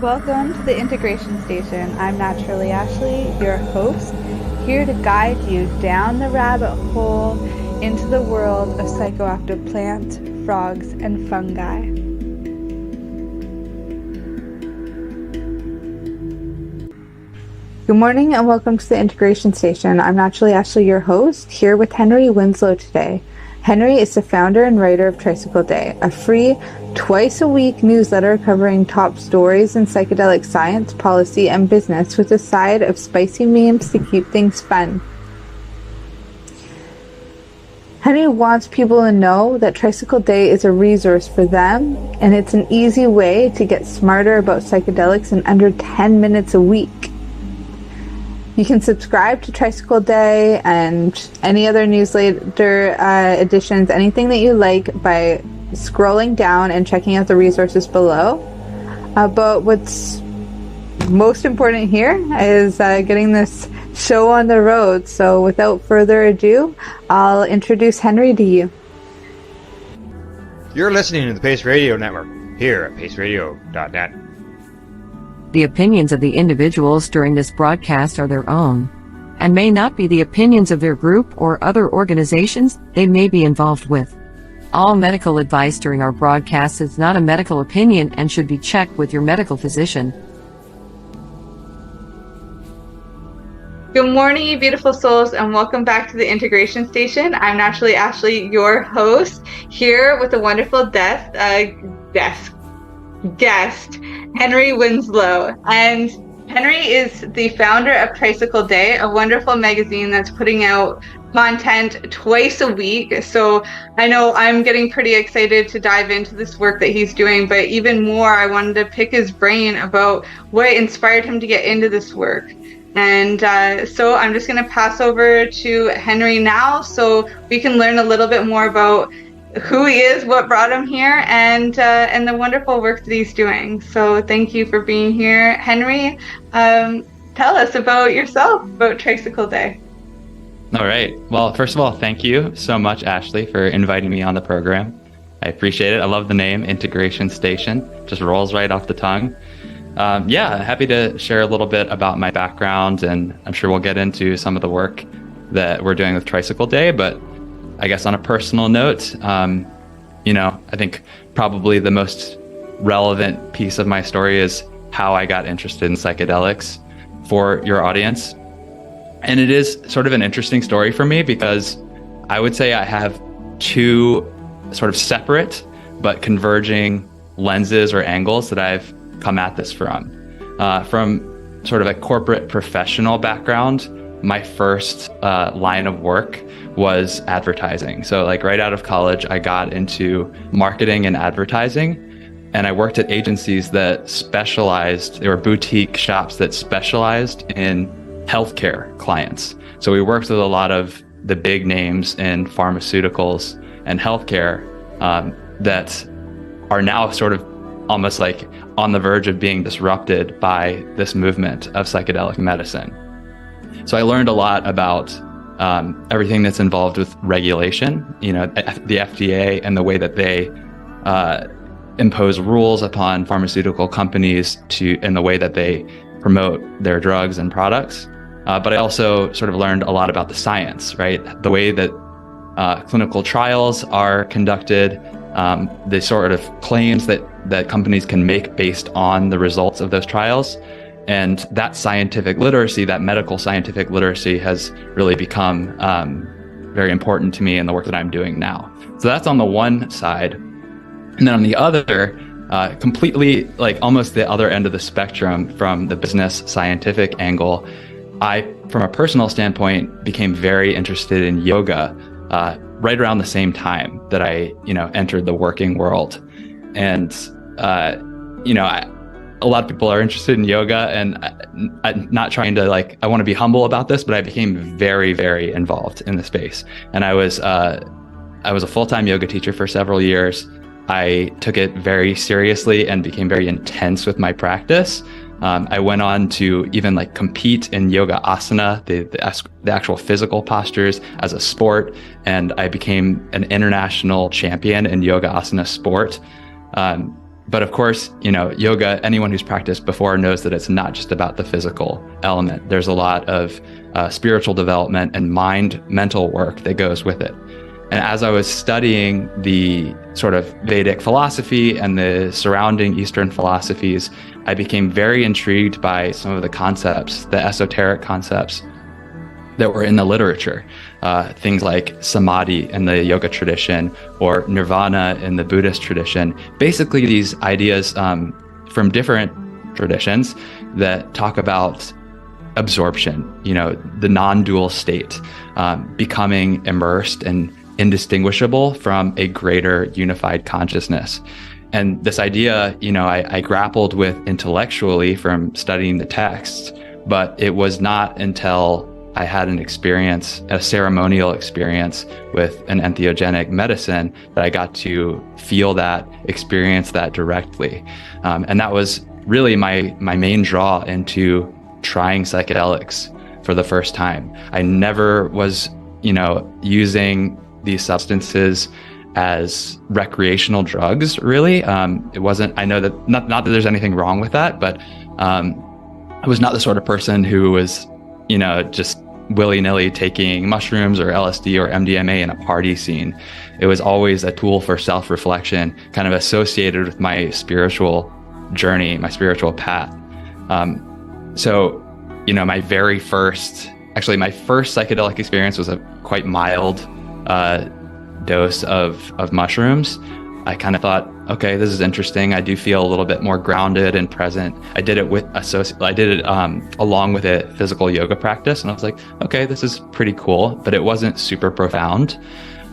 Welcome to the Integration Station. I'm Naturally Ashley, your host, here to guide you down the rabbit hole into the world of psychoactive plants, frogs, and fungi. Good morning and welcome to the Integration Station. I'm Naturally Ashley, your host, here with Henry Winslow today. Henry is the founder and writer of Tricycle, a free twice-a-week newsletter covering top stories in psychedelic science, policy, and business with a side of spicy memes to keep things fun. Henry wants people to know that Tricycle Day is a resource for them, and it's an easy way to get smarter about psychedelics in under 10 minutes a week. You can subscribe to Tricycle Day and any other newsletter editions, anything that you like, by scrolling down and checking out the resources below. But what's most important here is getting this show on the road. So without further ado, I'll introduce Henry to you. You're listening to the Pace Radio Network here at paceradio.net. The opinions of the individuals during this broadcast are their own, and may not be the opinions of their group or other organizations they may be involved with. All medical advice during our broadcast is not a medical opinion and should be checked with your medical physician. Good morning, you beautiful souls, and welcome back to the Integration Station. I'm Naturally Ashley, your host, here with a wonderful guest, Henry Winslow. And Henry is the founder of Tricycle Day, a wonderful magazine that's putting out content twice a week. So I know I'm getting pretty excited to dive into this work that he's doing, but even more, I wanted to pick his brain about what inspired him to get into this work. And so I'm just going to pass over to Henry now so we can learn a little bit more about who he is, what brought him here, and the wonderful work that he's doing. So thank you for being here, Henry. Tell us about yourself, about Tricycle Day. All right. Well, first of all, thank you so much, Ashley, for inviting me on the program. I appreciate it. I love the name, Integration Station. Just rolls right off the tongue. Happy to share a little bit about my background, and I'm sure we'll get into some of the work that we're doing with Tricycle Day, but I guess on a personal note, I think probably the most relevant piece of my story is how I got interested in psychedelics for your audience. And it is sort of an interesting story for me because I would say I have two sort of separate but converging lenses or angles that I've come at this from. From sort of a corporate professional background, my first line of work was advertising. So like right out of college, I got into marketing and advertising, and I worked at agencies that specialized, they were boutique shops that specialized in healthcare clients. So we worked with a lot of the big names in pharmaceuticals and healthcare that are now sort of almost like on the verge of being disrupted by this movement of psychedelic medicine. So I learned a lot about everything that's involved with regulation, the FDA and the way that they impose rules upon pharmaceutical companies and the way that they promote their drugs and products. But I also sort of learned a lot about the science, right? The way that clinical trials are conducted, the sort of claims that companies can make based on the results of those trials. And that scientific literacy, that medical scientific literacy, has really become very important to me in the work that I'm doing now. So that's on the one side. And then on the other, completely like almost the other end of the spectrum from the business scientific angle, I, from a personal standpoint, became very interested in yoga right around the same time that I, entered the working world. And, a lot of people are interested in yoga, and I'm not trying to I want to be humble about this, but I became very, very involved in the space. And I was a full-time yoga teacher for several years. I took it very seriously and became very intense with my practice. I went on to even compete in yoga asana, the actual physical postures, as a sport, and I became an international champion in yoga asana sport. But of course, yoga, anyone who's practiced before knows that it's not just about the physical element. There's a lot of spiritual development and mental work that goes with it. And as I was studying the sort of Vedic philosophy and the surrounding Eastern philosophies, I became very intrigued by some of the concepts, the esoteric concepts that were in the literature. Things like samadhi in the yoga tradition or nirvana in the Buddhist tradition. Basically, these ideas from different traditions that talk about absorption, the non-dual state, becoming immersed and indistinguishable from a greater unified consciousness. And this idea, I grappled with intellectually from studying the texts, but it was not until I had an experience, a ceremonial experience with an entheogenic medicine, that I got to feel that, experience that directly. And that was really my main draw into trying psychedelics for the first time. I never was, using these substances as recreational drugs, really. It wasn't, I know that, not that there's anything wrong with that, but I was not the sort of person who was, just willy-nilly taking mushrooms or LSD or MDMA in a party scene. It was always a tool for self-reflection, kind of associated with my spiritual journey, my spiritual path. So, my first psychedelic experience was a quite mild dose of mushrooms. I kind of thought, okay, this is interesting. I do feel a little bit more grounded and present. I did it along with a physical yoga practice, and I was like, okay, this is pretty cool, but it wasn't super profound.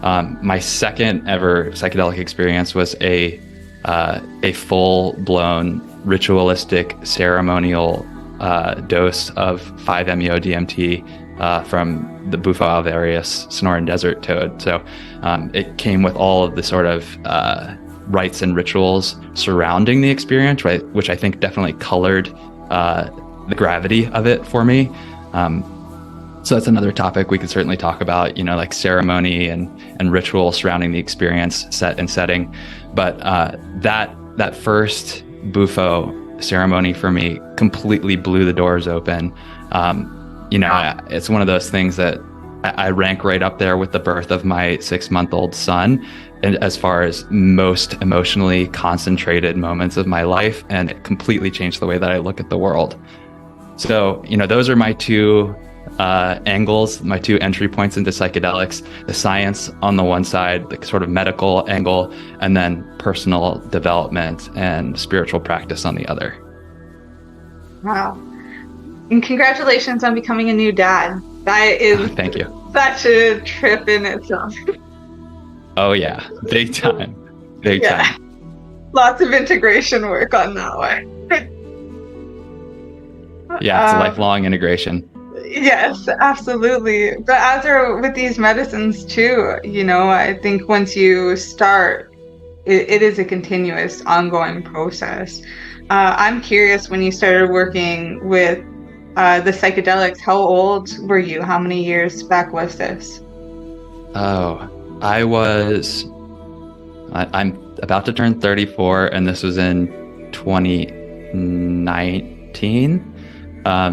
My second ever psychedelic experience was a full-blown ritualistic ceremonial dose of 5-MeO-DMT from the Bufo alvarius Sonoran desert toad. So it came with all of the sort of rites and rituals surrounding the experience, right, which I think definitely colored the gravity of it for me. So that's another topic we could certainly talk about, like ceremony and ritual surrounding the experience setting. But that first Bufo ceremony for me completely blew the doors open. It's one of those things that I rank right up there with the birth of my 6-month-old son, and as far as most emotionally concentrated moments of my life, and it completely changed the way that I look at the world. So, those are my two angles, my two entry points into psychedelics: the science on the one side, the sort of medical angle, and then personal development and spiritual practice on the other. Wow. And congratulations on becoming a new dad. That is thank you. Such a trip in itself. Oh yeah, big time. Big time. Lots of integration work on that one. Yeah, it's a lifelong integration. Yes, absolutely. But as are with these medicines too, I think once you start, it is a continuous, ongoing process. I'm curious, when you started working with the psychedelics, how old were you? How many years back was this? Oh, I'm about to turn 34, and this was in 2019.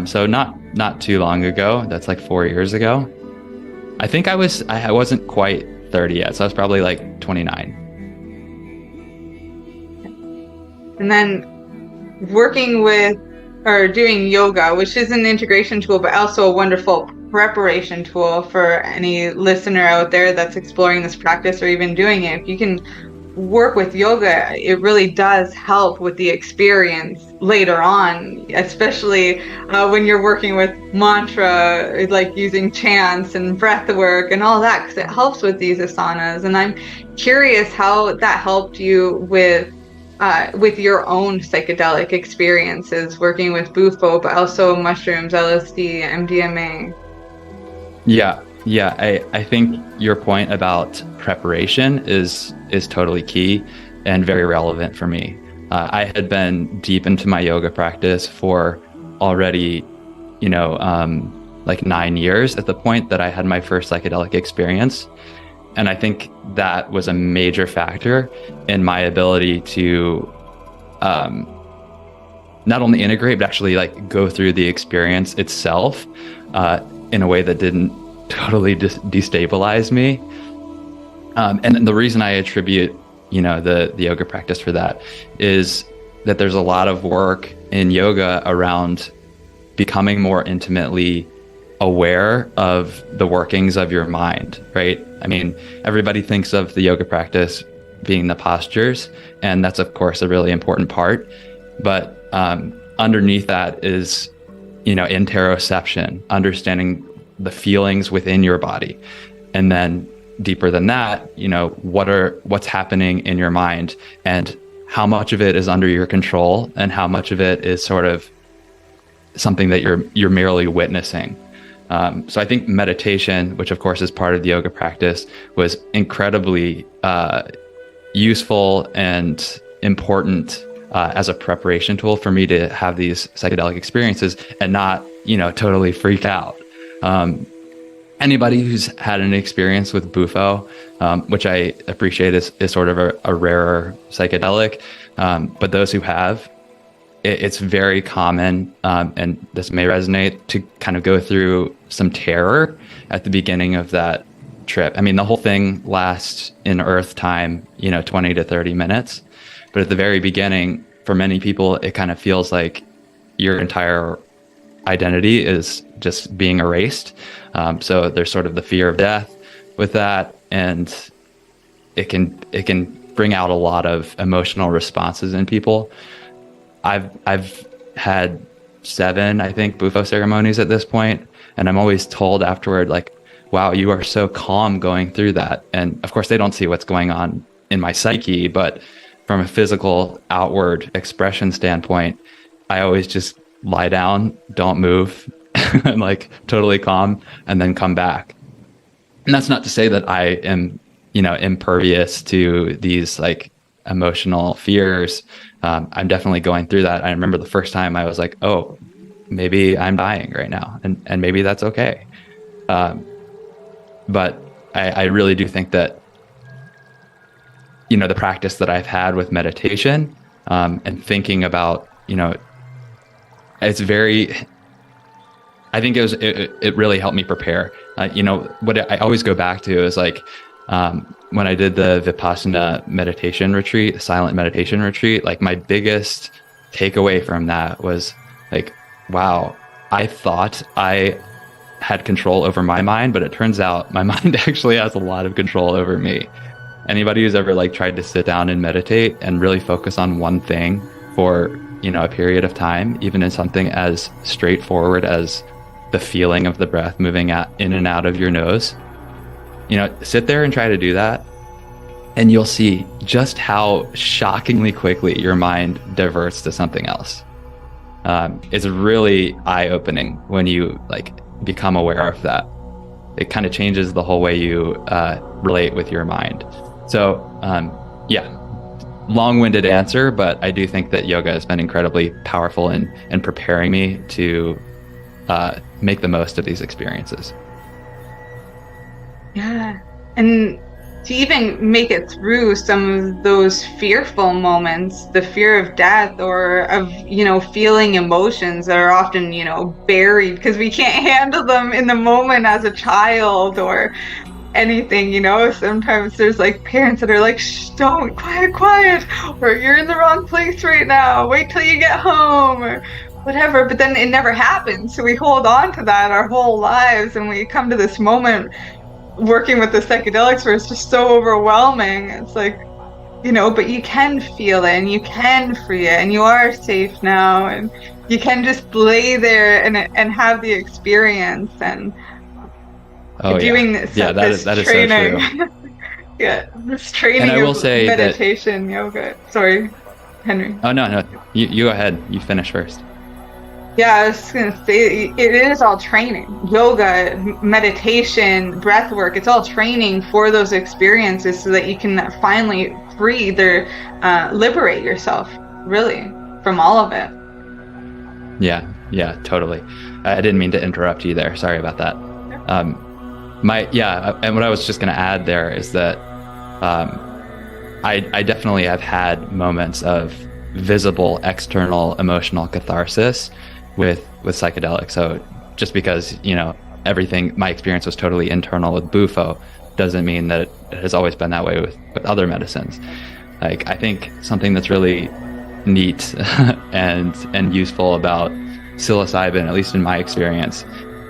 So not too long ago. That's like 4 years ago. I think I wasn't quite 30 yet, so I was probably like 29. And then working with or doing yoga, which is an integration tool, but also a wonderful preparation tool for any listener out there that's exploring this practice or even doing it. If you can work with yoga, it really does help with the experience later on, especially when you're working with mantra, like using chants and breath work and all that, because it helps with these asanas. And I'm curious how that helped you with your own psychedelic experiences working with Bufo, but also mushrooms, LSD, MDMA. Yeah, I think your point about preparation is totally key and very relevant for me. I had been deep into my yoga practice for already, like 9 years at the point that I had my first psychedelic experience. And I think that was a major factor in my ability to not only integrate, but actually like go through the experience itself in a way that didn't totally destabilize me. And the reason I attribute, the yoga practice for that is that there's a lot of work in yoga around becoming more intimately aware of the workings of your mind, right? I mean, everybody thinks of the yoga practice being the postures, and that's of course a really important part. But underneath that is, interoception, understanding the feelings within your body. And then deeper than that, what's happening in your mind and how much of it is under your control and how much of it is sort of something that you're merely witnessing. So I think meditation, which of course is part of the yoga practice, was incredibly useful and important as a preparation tool for me to have these psychedelic experiences and not, totally freak out. Anybody who's had an experience with Bufo, which I appreciate is sort of a rarer psychedelic, but those who have, it's very common, and this may resonate, to kind of go through some terror at the beginning of that trip. I mean, the whole thing lasts in Earth time, 20 to 30 minutes. But at the very beginning, for many people, it kind of feels like your entire identity is just being erased. So there's sort of the fear of death with that, and it can bring out a lot of emotional responses in people. I've had 7, I think, Bufo ceremonies at this point, and I'm always told afterward, like, wow, you are so calm going through that. And of course, they don't see what's going on in my psyche, but from a physical outward expression standpoint, I always just lie down, don't move, and like totally calm, and then come back. And that's not to say that I am, impervious to these like emotional fears. I'm definitely going through that. I remember the first time I was like, oh, maybe I'm dying right now, and maybe that's okay. But I really do think that, the practice that I've had with meditation, and thinking about, it's very, I think it really helped me prepare. What I always go back to is like, when I did the Vipassana meditation retreat, the silent meditation retreat, like my biggest takeaway from that was like, wow, I thought I had control over my mind, but it turns out my mind actually has a lot of control over me. Anybody who's ever like tried to sit down and meditate and really focus on one thing for, a period of time, even in something as straightforward as the feeling of the breath moving in and out of your nose, sit there and try to do that, and you'll see just how shockingly quickly your mind diverts to something else. It's really eye-opening when you like become aware of that. It kind of changes the whole way you relate with your mind. So long-winded answer, but I do think that yoga has been incredibly powerful in preparing me to make the most of these experiences. Yeah, and to even make it through some of those fearful moments, the fear of death or of, feeling emotions that are often, buried because we can't handle them in the moment as a child or anything, sometimes there's like parents that are like, shh, don't, quiet, or you're in the wrong place right now, wait till you get home, or whatever. But then it never happens. So we hold on to that our whole lives, and we come to this moment working with the psychedelics where it's just so overwhelming. It's like, but you can feel it and you can free it and you are safe now and you can just lay there and have the experience. And doing this, that is training. So true. Yeah, this training. And I will say meditation, yoga. Sorry, Henry. Oh no, you go ahead. You finish first. Yeah, I was just gonna say it is all training. Yoga, meditation, breath work. It's all training for those experiences so that you can finally liberate yourself, really, from all of it. Yeah, totally. I didn't mean to interrupt you there. Sorry about that. And what I was just going to add there is that I definitely have had moments of visible external emotional catharsis with psychedelics. So just because, you know, everything, my experience was totally internal with Bufo, doesn't mean that it has always been that way with other medicines. Like, I think something that's really neat and useful about psilocybin, at least in my experience,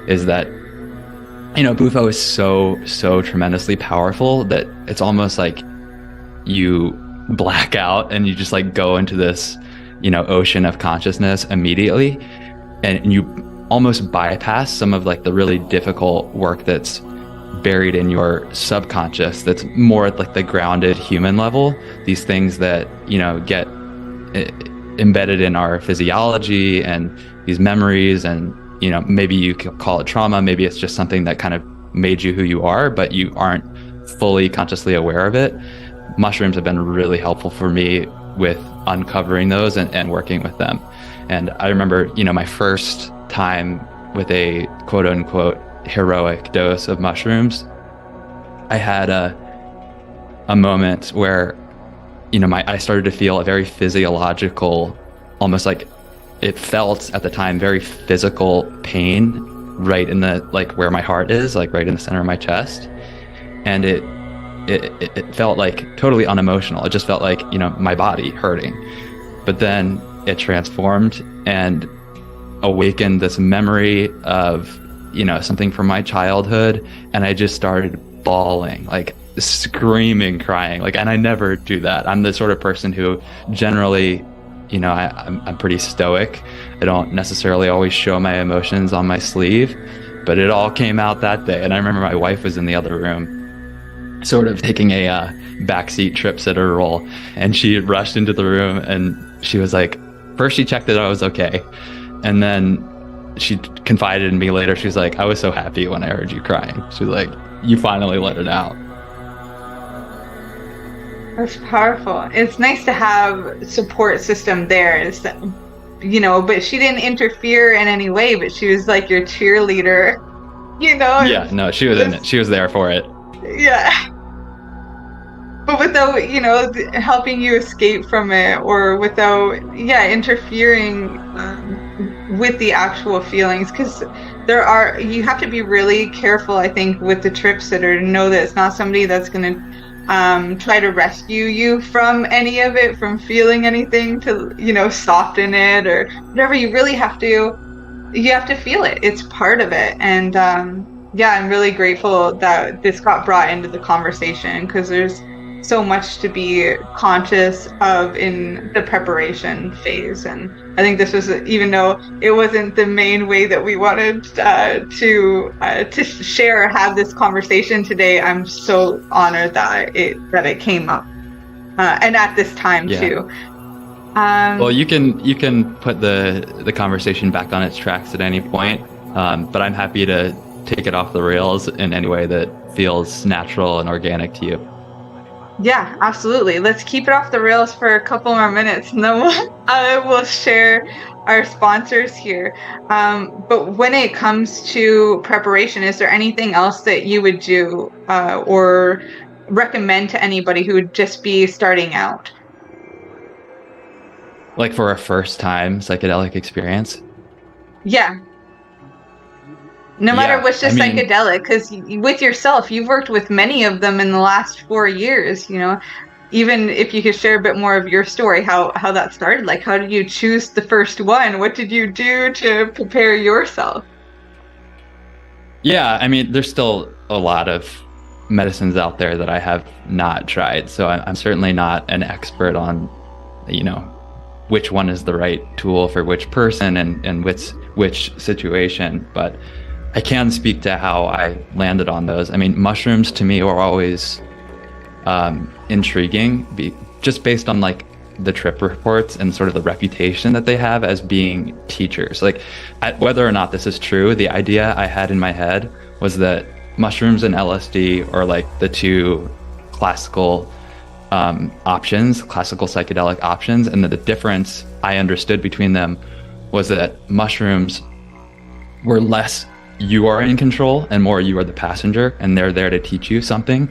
is that, you know, Bufo is so tremendously powerful that it's almost like you black out and you just like go into this, you know, ocean of consciousness immediately, and you almost bypass some of like the really difficult work that's buried in your subconscious, that's more at like the grounded human level, these things that, you know, get embedded in our physiology and these memories, and, you know, maybe you could call it trauma, maybe it's just something that kind of made you who you are, but you aren't fully consciously aware of it. Mushrooms have been really helpful for me with uncovering those and working with them. And I remember, you know, my first time with a quote unquote heroic dose of mushrooms, I had a moment where, you know, I started to feel a very physiological, almost like it felt at the time, very physical pain right in the, like where my heart is, like right in the center of my chest. And it felt like totally unemotional. It just felt like, you know, my body hurting. But then it transformed and awakened this memory of, you know, something from my childhood. And I just started bawling, like screaming, crying. Like, and I never do that. I'm the sort of person who generally, you know, I'm pretty stoic. I don't necessarily always show my emotions on my sleeve, but it all came out that day. And I remember my wife was in the other room, sort of taking a backseat trip sitter role, and she rushed into the room and she was like, first she checked that I was okay, and then she confided in me later. She was like, I was so happy when I heard you crying. She was like, you finally let it out. That's powerful. It's nice to have support system there. It's, you know, but she didn't interfere in any way, but she was like your cheerleader, you know? Yeah, no, she was in it. She was there for it. Yeah. But without, you know, helping you escape from it, or without, interfering with the actual feelings, because you have to be really careful, I think, with the trip sitter to know that it's not somebody that's going to try to rescue you from any of it, from feeling anything, to, you know, soften it or whatever. You really have to feel it. It's part of it. And I'm really grateful that this got brought into the conversation, because there's so much to be conscious of in the preparation phase. And I think this was, even though it wasn't the main way that we wanted to share or have this conversation today, I'm so honored that it came up, and at this time too. Well, you can put the conversation back on its tracks at any point, but I'm happy to take it off the rails in any way that feels natural and organic to you. Yeah, absolutely. Let's keep it off the rails for a couple more minutes, and then we'll share our sponsors here. But when it comes to preparation, is there anything else that you would do or recommend to anybody who would just be starting out? Like for a first time psychedelic experience? Yeah. No matter which is psychedelic, because with yourself, you've worked with many of them in the last 4 years, you know. Even if you could share a bit more of your story, how that started, like how did you choose the first one? What did you do to prepare yourself? Yeah, I mean, there's still a lot of medicines out there that I have not tried, so I'm certainly not an expert on, you know, which one is the right tool for which person and which situation, but I can speak to how I landed on those. I mean, mushrooms to me were always intriguing, just based on like the trip reports and sort of the reputation that they have as being teachers. Like, whether or not this is true, the idea I had in my head was that mushrooms and LSD are like the two classical options, classical psychedelic options, and that the difference I understood between them was that mushrooms were less you are in control and more you are the passenger, and they're there to teach you something.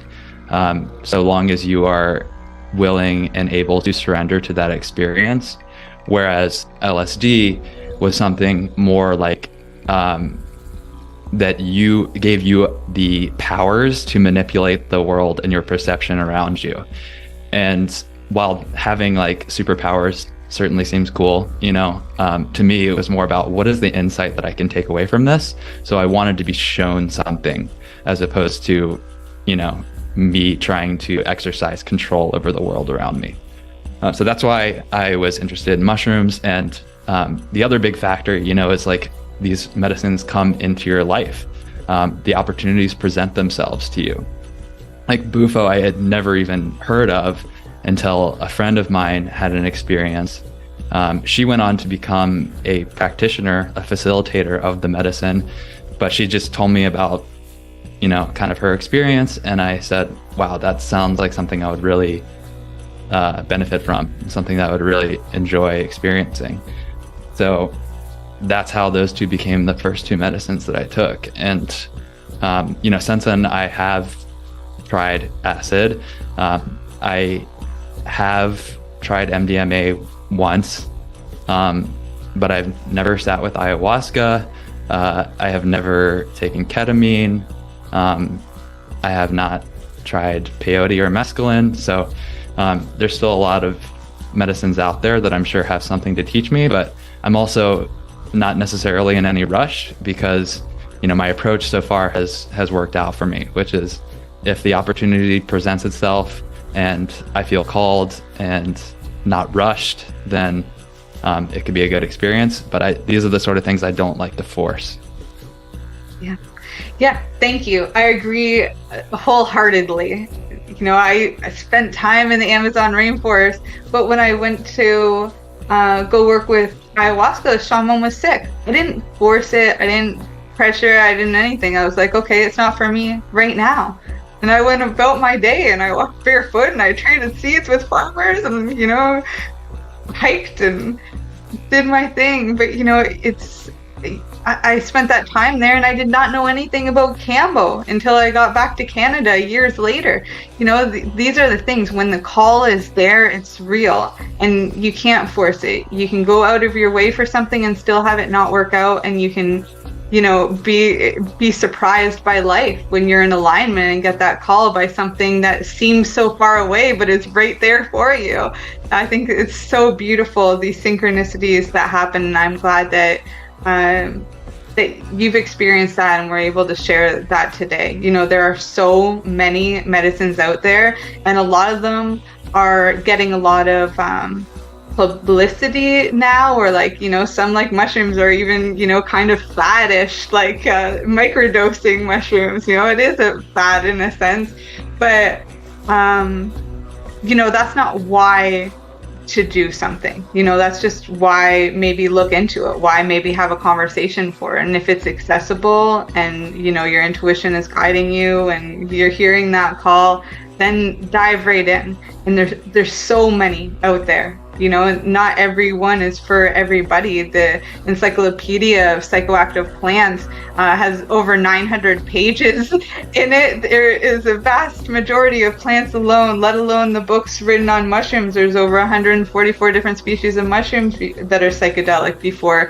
So long as you are willing and able to surrender to that experience. Whereas LSD was something more like that gave you the powers to manipulate the world and your perception around you. And while having like superpowers certainly seems cool, to me it was more about what is the insight that I can take away from this. So I wanted to be shown something as opposed to, me trying to exercise control over the world around me. So that's why I was interested in mushrooms. And the other big factor, is like these medicines come into your life. The opportunities present themselves to you. Like Bufo, I had never even heard of until a friend of mine had an experience. She went on to become a practitioner, a facilitator of the medicine, but she just told me about, kind of her experience. And I said, wow, that sounds like something I would really benefit from, something that I would really enjoy experiencing. So that's how those two became the first two medicines that I took. And, since then I have tried acid. I have tried MDMA once, but I've never sat with ayahuasca. I have never taken ketamine. I have not tried peyote or mescaline. So there's still a lot of medicines out there that I'm sure have something to teach me, but I'm also not necessarily in any rush because, my approach so far has worked out for me, which is if the opportunity presents itself and I feel called and not rushed, then it could be a good experience. But these are the sort of things I don't like to force. Yeah, thank you. I agree wholeheartedly. I spent time in the Amazon rainforest, but when I went to go work with ayahuasca, the shaman was sick. I didn't force it. I didn't pressure. I didn't anything. I was like, okay, it's not for me right now. And I went about my day and I walked barefoot and I traded seeds with farmers and, hiked and did my thing. But, I spent that time there and I did not know anything about Canva until I got back to Canada years later. These are the things, when the call is there, it's real and you can't force it. You can go out of your way for something and still have it not work out, and you can, be surprised by life when you're in alignment and get that call by something that seems so far away but is right there for you. I think it's so beautiful, these synchronicities that happen, and I'm glad that you've experienced that and we're able to share that today. There are so many medicines out there, and a lot of them are getting a lot of publicity now, or some like mushrooms are even kind of faddish, like microdosing mushrooms. It is a fad in a sense, but that's not why to do something. That's just why maybe look into it, why maybe have a conversation for it. And if it's accessible and your intuition is guiding you and you're hearing that call, then dive right in. And there's so many out there. Not everyone is for everybody. The Encyclopedia of Psychoactive Plants has over 900 pages in it. There is a vast majority of plants alone, let alone the books written on mushrooms. There's over 144 different species of mushrooms that are psychedelic before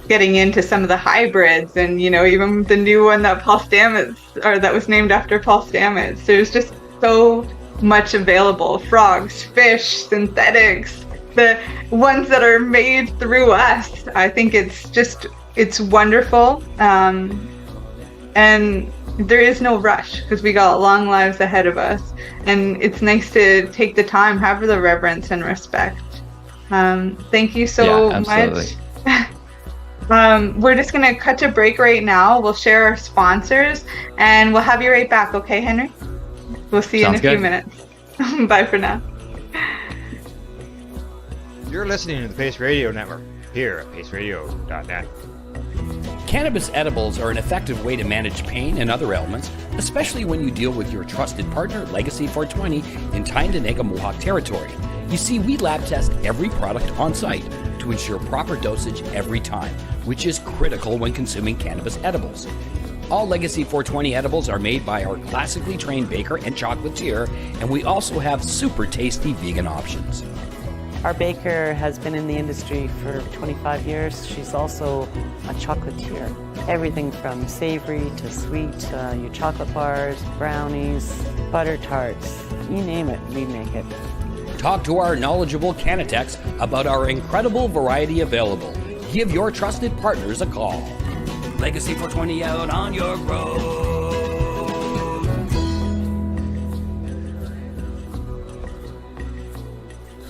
getting into some of the hybrids, and even the new one that that was named after Paul Stamets. There's just so much available. Frogs, fish, synthetics, the ones that are made through us. I think it's wonderful. And there is no rush because we got long lives ahead of us. And it's nice to take the time, have the reverence and respect. Thank you so much. We're just going to cut to break right now. We'll share our sponsors and we'll have you right back. Okay, Henry? We'll see you in a few minutes. Bye for now. You're listening to the Pace Radio Network here at paceradio.net. Cannabis edibles are an effective way to manage pain and other ailments, especially when you deal with your trusted partner, Legacy 420, in Tyendinaga Mohawk territory. You see, we lab test every product on site to ensure proper dosage every time, which is critical when consuming cannabis edibles. All Legacy 420 edibles are made by our classically trained baker and chocolatier, and we also have super tasty vegan options. Our baker has been in the industry for 25 years. She's also a chocolatier. Everything from savory to sweet, your chocolate bars, brownies, butter tarts, you name it, we make it. Talk to our knowledgeable Canatechs about our incredible variety available. Give your trusted partners a call. Legacy 420 out on your road.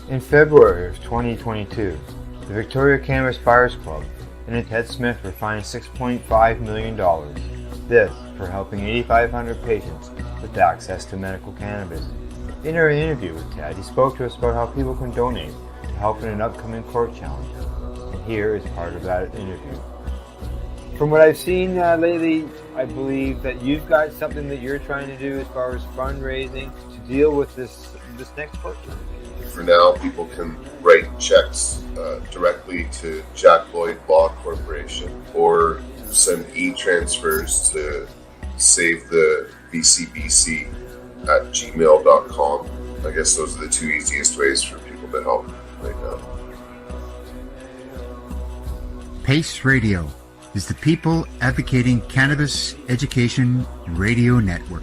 In February of 2022, the Victoria Cannabis Buyers Club and Ted Smith were fined $6.5 million. This for helping 8,500 patients with access to medical cannabis. In our interview with Ted, he spoke to us about how people can donate to help in an upcoming court challenge. And here is part of that interview. From what I've seen lately, I believe that you've got something that you're trying to do as far as fundraising to deal with this next court challenge. For now, people can write checks directly to Jack Lloyd Law Corporation or send e-transfers to save the VCBC at gmail.com. I guess those are the two easiest ways for people to help right now. PACE Radio is the People Advocating Cannabis Education Radio Network.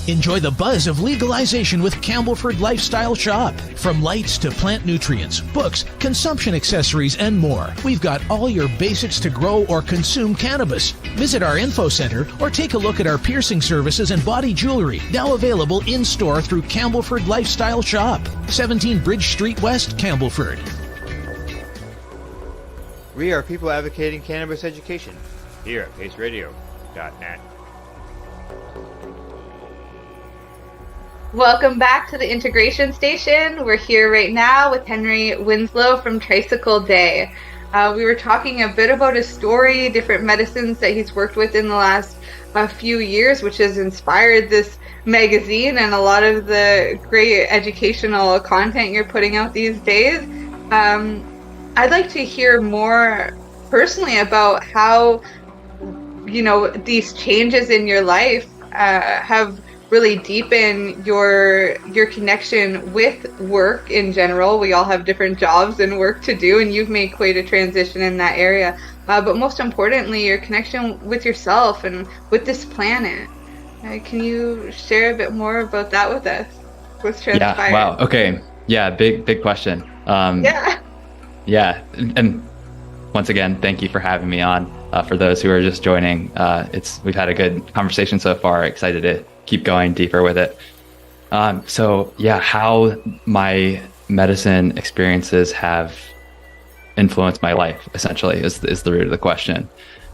Enjoy the buzz of legalization with Campbellford Lifestyle Shop. From lights to plant nutrients, books, consumption accessories, and more, we've got all your basics to grow or consume cannabis. Visit our info center or take a look at our piercing services and body jewelry, now available in-store through Campbellford Lifestyle Shop, 17 Bridge Street West, Campbellford. We are people advocating cannabis education here at paceradio.net. Welcome back to the Integration Station. We're here right now with Henry Winslow from Tricycle Day. We were talking a bit about his story, different medicines that he's worked with in the last few years, which has inspired this magazine and a lot of the great educational content you're putting out these days. I'd like to hear more personally about how, these changes in your life have really deepen your connection with work in general. We all have different jobs and work to do, and you've made quite a transition in that area. But most importantly, your connection with yourself and with this planet. Can you share a bit more about that with us? What's transpired? Yeah, wow. Okay. Yeah, big question. Yeah. And once again, thank you for having me on. For those who are just joining, we've had a good conversation so far. Excited to keep going deeper with it. How my medicine experiences have influenced my life, essentially, is the root of the question.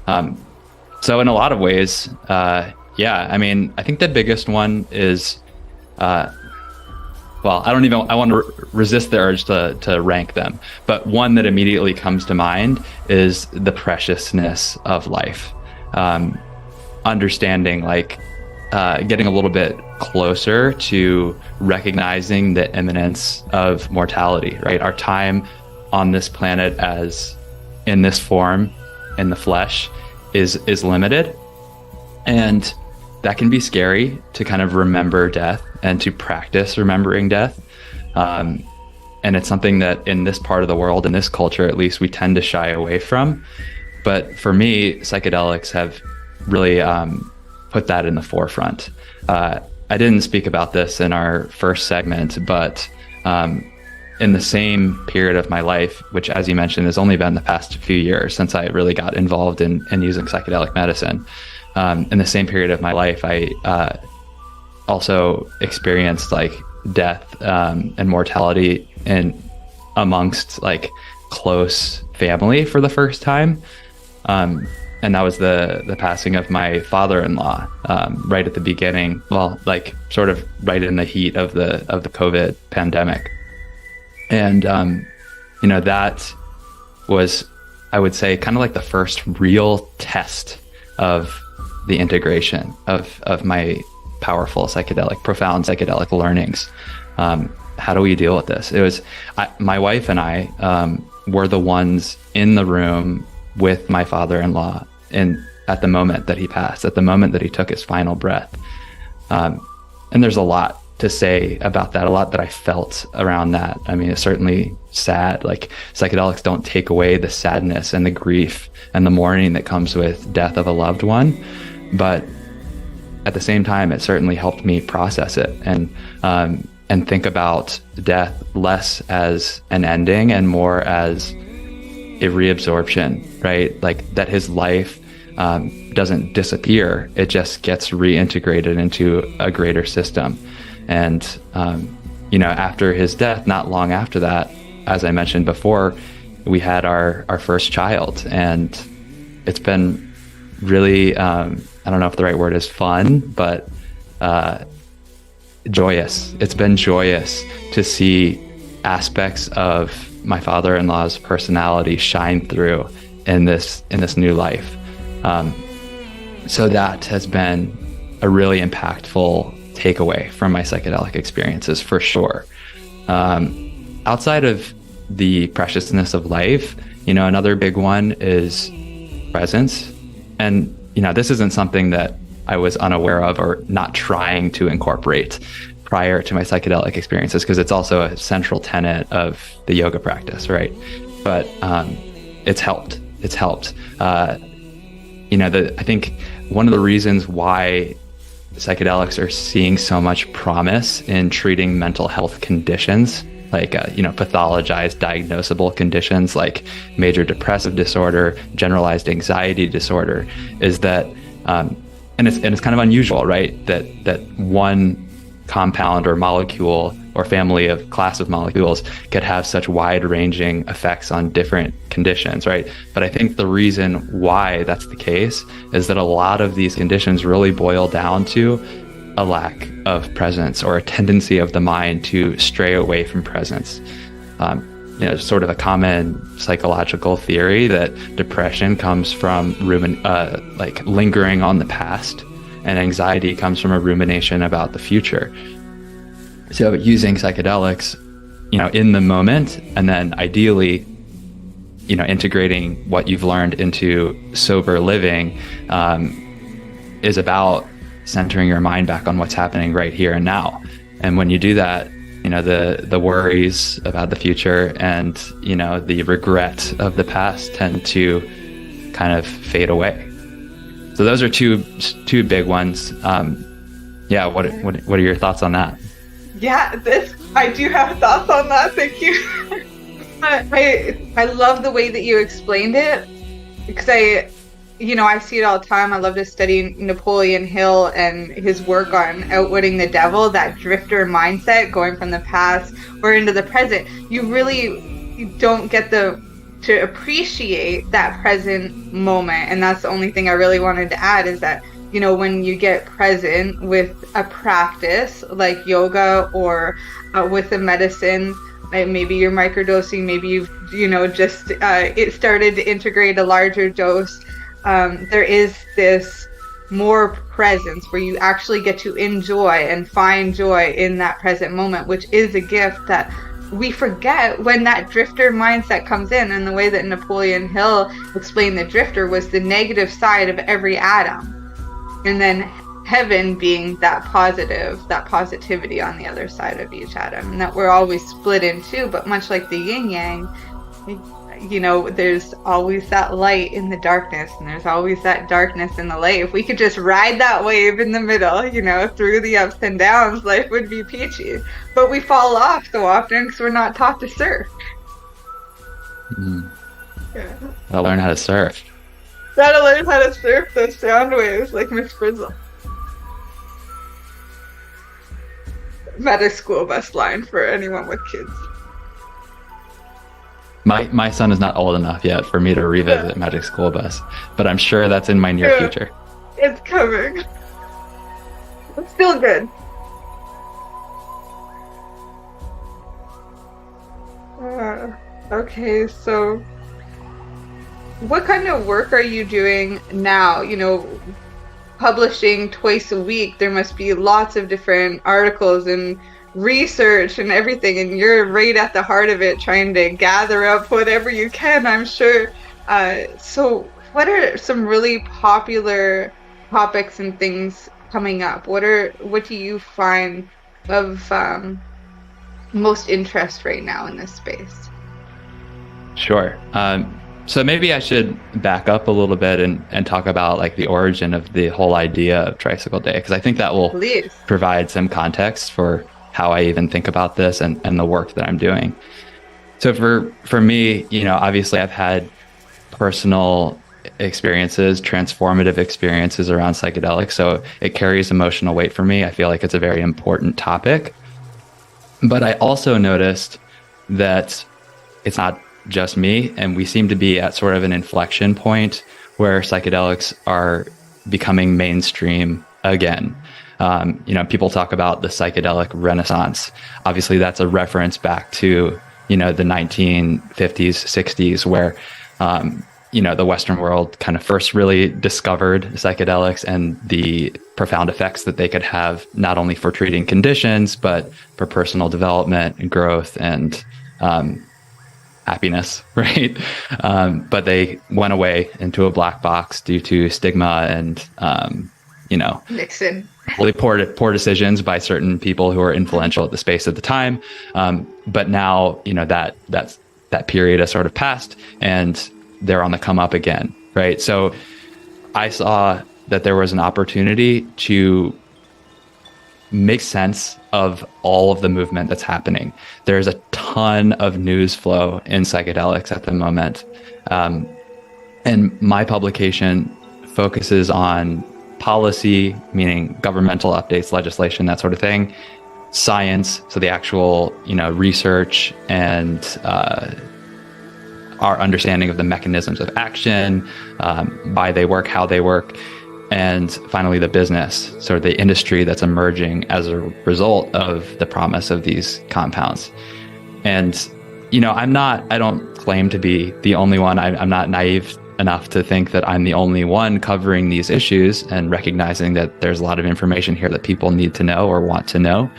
So in a lot of ways, I think the biggest one is, I want to resist the urge to rank them, but one that immediately comes to mind is the preciousness of life. Understanding, getting a little bit closer to recognizing the imminence of mortality, right? Our time on this planet as in this form, in the flesh, is limited. And that can be scary to kind of remember death and to practice remembering death. And it's something that in this part of the world, in this culture, at least, we tend to shy away from. But for me, psychedelics have really put that in the forefront. I didn't speak about this in our first segment, but in the same period of my life, which, as you mentioned, has only been the past few years since I really got involved in using psychedelic medicine. In the same period of my life, I also experienced death and mortality in amongst like close family for the first time. And that was the passing of my father-in-law right at the beginning. Well, like sort of right in the heat of the COVID pandemic. And that was, I would say, kind of like the first real test of the integration of my powerful profound psychedelic learnings. How do we deal with this? It was my wife and I were the ones in the room with my father-in-law at the moment that he passed, at the moment that he took his final breath. And there's a lot to say about that, a lot that I felt around that. I mean, it's certainly sad. Like, psychedelics don't take away the sadness and the grief and the mourning that comes with death of a loved one, but at the same time, it certainly helped me process it and think about death less as an ending and more as a reabsorption, right? Like that his life doesn't disappear, it just gets reintegrated into a greater system. And after his death, not long after that, as I mentioned before, we had our first child, and it's been really I don't know if the right word is fun, but joyous. It's been joyous to see aspects of my father-in-law's personality shine through in this new life. So that has been a really impactful takeaway from my psychedelic experiences, for sure. Outside of the preciousness of life, another big one is presence. And this isn't something that I was unaware of or not trying to incorporate prior to my psychedelic experiences, because it's also a central tenet of the yoga practice, right? But it's helped. I think one of the reasons why psychedelics are seeing so much promise in treating mental health conditions, like pathologized diagnosable conditions like major depressive disorder, generalized anxiety disorder, is that and it's kind of unusual, right, that one compound or molecule or family of class of molecules could have such wide-ranging effects on different conditions, right? But I think the reason why that's the case is that a lot of these conditions really boil down to a lack of presence, or a tendency of the mind to stray away from presence. Sort of a common psychological theory that depression comes from lingering on the past, and anxiety comes from a rumination about the future. So using psychedelics, in the moment, and then ideally, integrating what you've learned into sober living, is about centering your mind back on what's happening right here and now. And when you do that, the worries about the future and, the regret of the past tend to kind of fade away. So those are two big ones. What are your thoughts on that? Yeah, I do have thoughts on that. Thank you. I love the way that you explained it, because I see it all the time. I love to study Napoleon Hill and his work on outwitting the devil, that drifter mindset, going from the past or into the present. You don't get to appreciate that present moment. And that's the only thing I really wanted to add, is that, when you get present with a practice like yoga or with a medicine, maybe you're microdosing, maybe you've, it started to integrate a larger dose. There is this more presence where you actually get to enjoy and find joy in that present moment, which is a gift that we forget when that drifter mindset comes in. And the way that Napoleon Hill explained the drifter was the negative side of every atom, and then heaven being that positivity on the other side of each atom, and that we're always split in two. But much like the yin yang, there's always that light in the darkness, and there's always that darkness in the light. If we could just ride that wave in the middle, through the ups and downs, life would be peachy. But we fall off so often because we're not taught to surf. Yeah. I'll learn how to surf. Gotta learn how to surf those sound waves like Miss Frizzle. Medic School bus line for anyone with kids. My son is not old enough yet for me to revisit Magic School Bus, but I'm sure that's in my near future. It's coming. It's still good. Okay, so what kind of work are you doing now? You know, publishing twice a week, there must be lots of different articles and research and everything, and you're right at the heart of it, trying to gather up whatever you can, I'm sure. So what are some really popular topics and things coming up? What do you find of most interest right now in this space? Sure. So maybe I should back up a little bit and talk about like the origin of the whole idea of Tricycle Day, because I think that will provide some context for how I even think about this and the work that I'm doing. So for me, you know, obviously I've had personal experiences, transformative experiences around psychedelics, so it carries emotional weight for me. I feel like it's a very important topic. But I also noticed that it's not just me, and we seem to be at sort of an inflection point where psychedelics are becoming mainstream again. You know, people talk about the psychedelic renaissance. Obviously, that's a reference back to, you know, the 1950s, 60s, where, you know, the Western world kind of first really discovered psychedelics and the profound effects that they could have, not only for treating conditions, but for personal development and growth and happiness, right? But they went away into a black box due to stigma and, you know, Nixon. Really poor decisions by certain people who were influential at the space at the time. But now, you know, that period has sort of passed and they're on the come up again, right? So I saw that there was an opportunity to make sense of all of the movement that's happening. There's a ton of news flow in psychedelics at the moment. And my publication focuses on policy, meaning governmental updates, legislation, that sort of thing, science, so the actual, you know, research and our understanding of the mechanisms of action, why they work, how they work, and finally the business, sort of the industry that's emerging as a result of the promise of these compounds. And, you know, I don't claim to be the only one. I'm not naive enough to think that I'm the only one covering these issues and recognizing that there's a lot of information here that people need to know or want to know.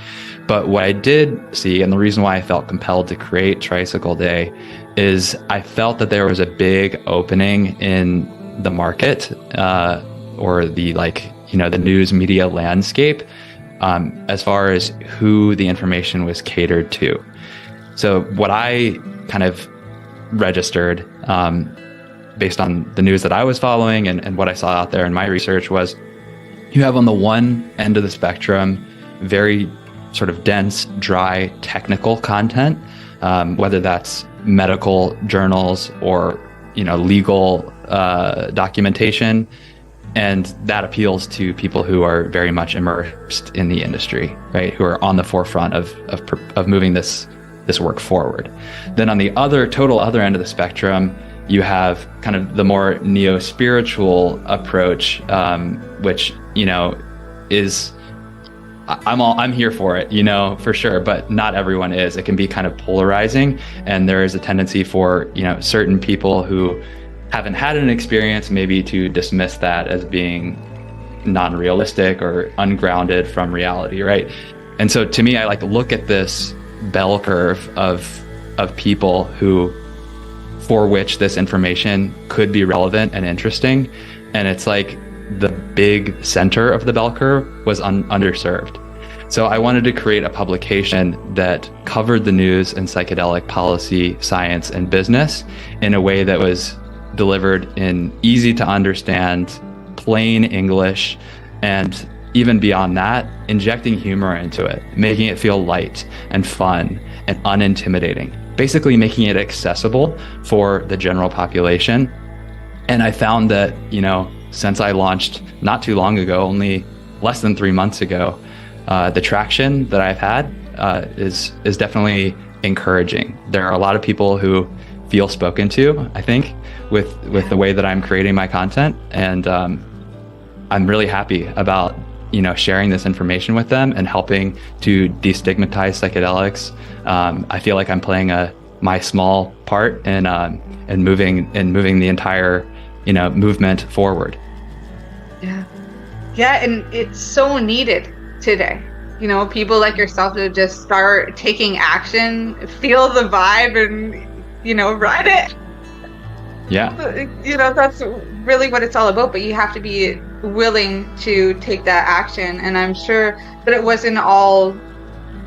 But what I did see, and the reason why I felt compelled to create Tricycle Day, is I felt that there was a big opening in the market, or the, like, you know, the news media landscape, as far as who the information was catered to. So what I kind of registered, based on the news that I was following and what I saw out there in my research, was you have on the one end of the spectrum very sort of dense, dry, technical content, whether that's medical journals or, you know, legal documentation. And that appeals to people who are very much immersed in the industry, right? Who are on the forefront of moving this work forward. Then on the total other end of the spectrum, you have kind of the more neo-spiritual approach, which, you know, is, I'm here for it, you know, for sure, but not everyone is. It can be kind of polarizing, and there is a tendency for, you know, certain people who haven't had an experience maybe to dismiss that as being non-realistic or ungrounded from reality, right? And so to me, I like to look at this bell curve of people who, for which this information could be relevant and interesting, and it's like the big center of the bell curve was underserved. So I wanted to create a publication that covered the news and psychedelic policy, science, and business in a way that was delivered in easy to understand, plain English, and even beyond that, injecting humor into it, making it feel light and fun and unintimidating, basically making it accessible for the general population. And I found that, you know, since I launched not too long ago, only less than 3 months ago, the traction that I've had is definitely encouraging. There are a lot of people who feel spoken to, I think, with the way that I'm creating my content, and I'm really happy about sharing this information with them and helping to destigmatize psychedelics. I feel like I'm playing my small part in moving the entire movement forward. Yeah, and it's so needed today. People like yourself to just start taking action, feel the vibe, and ride it. Yeah. That's really what it's all about, but you have to be willing to take that action. And I'm sure that it wasn't all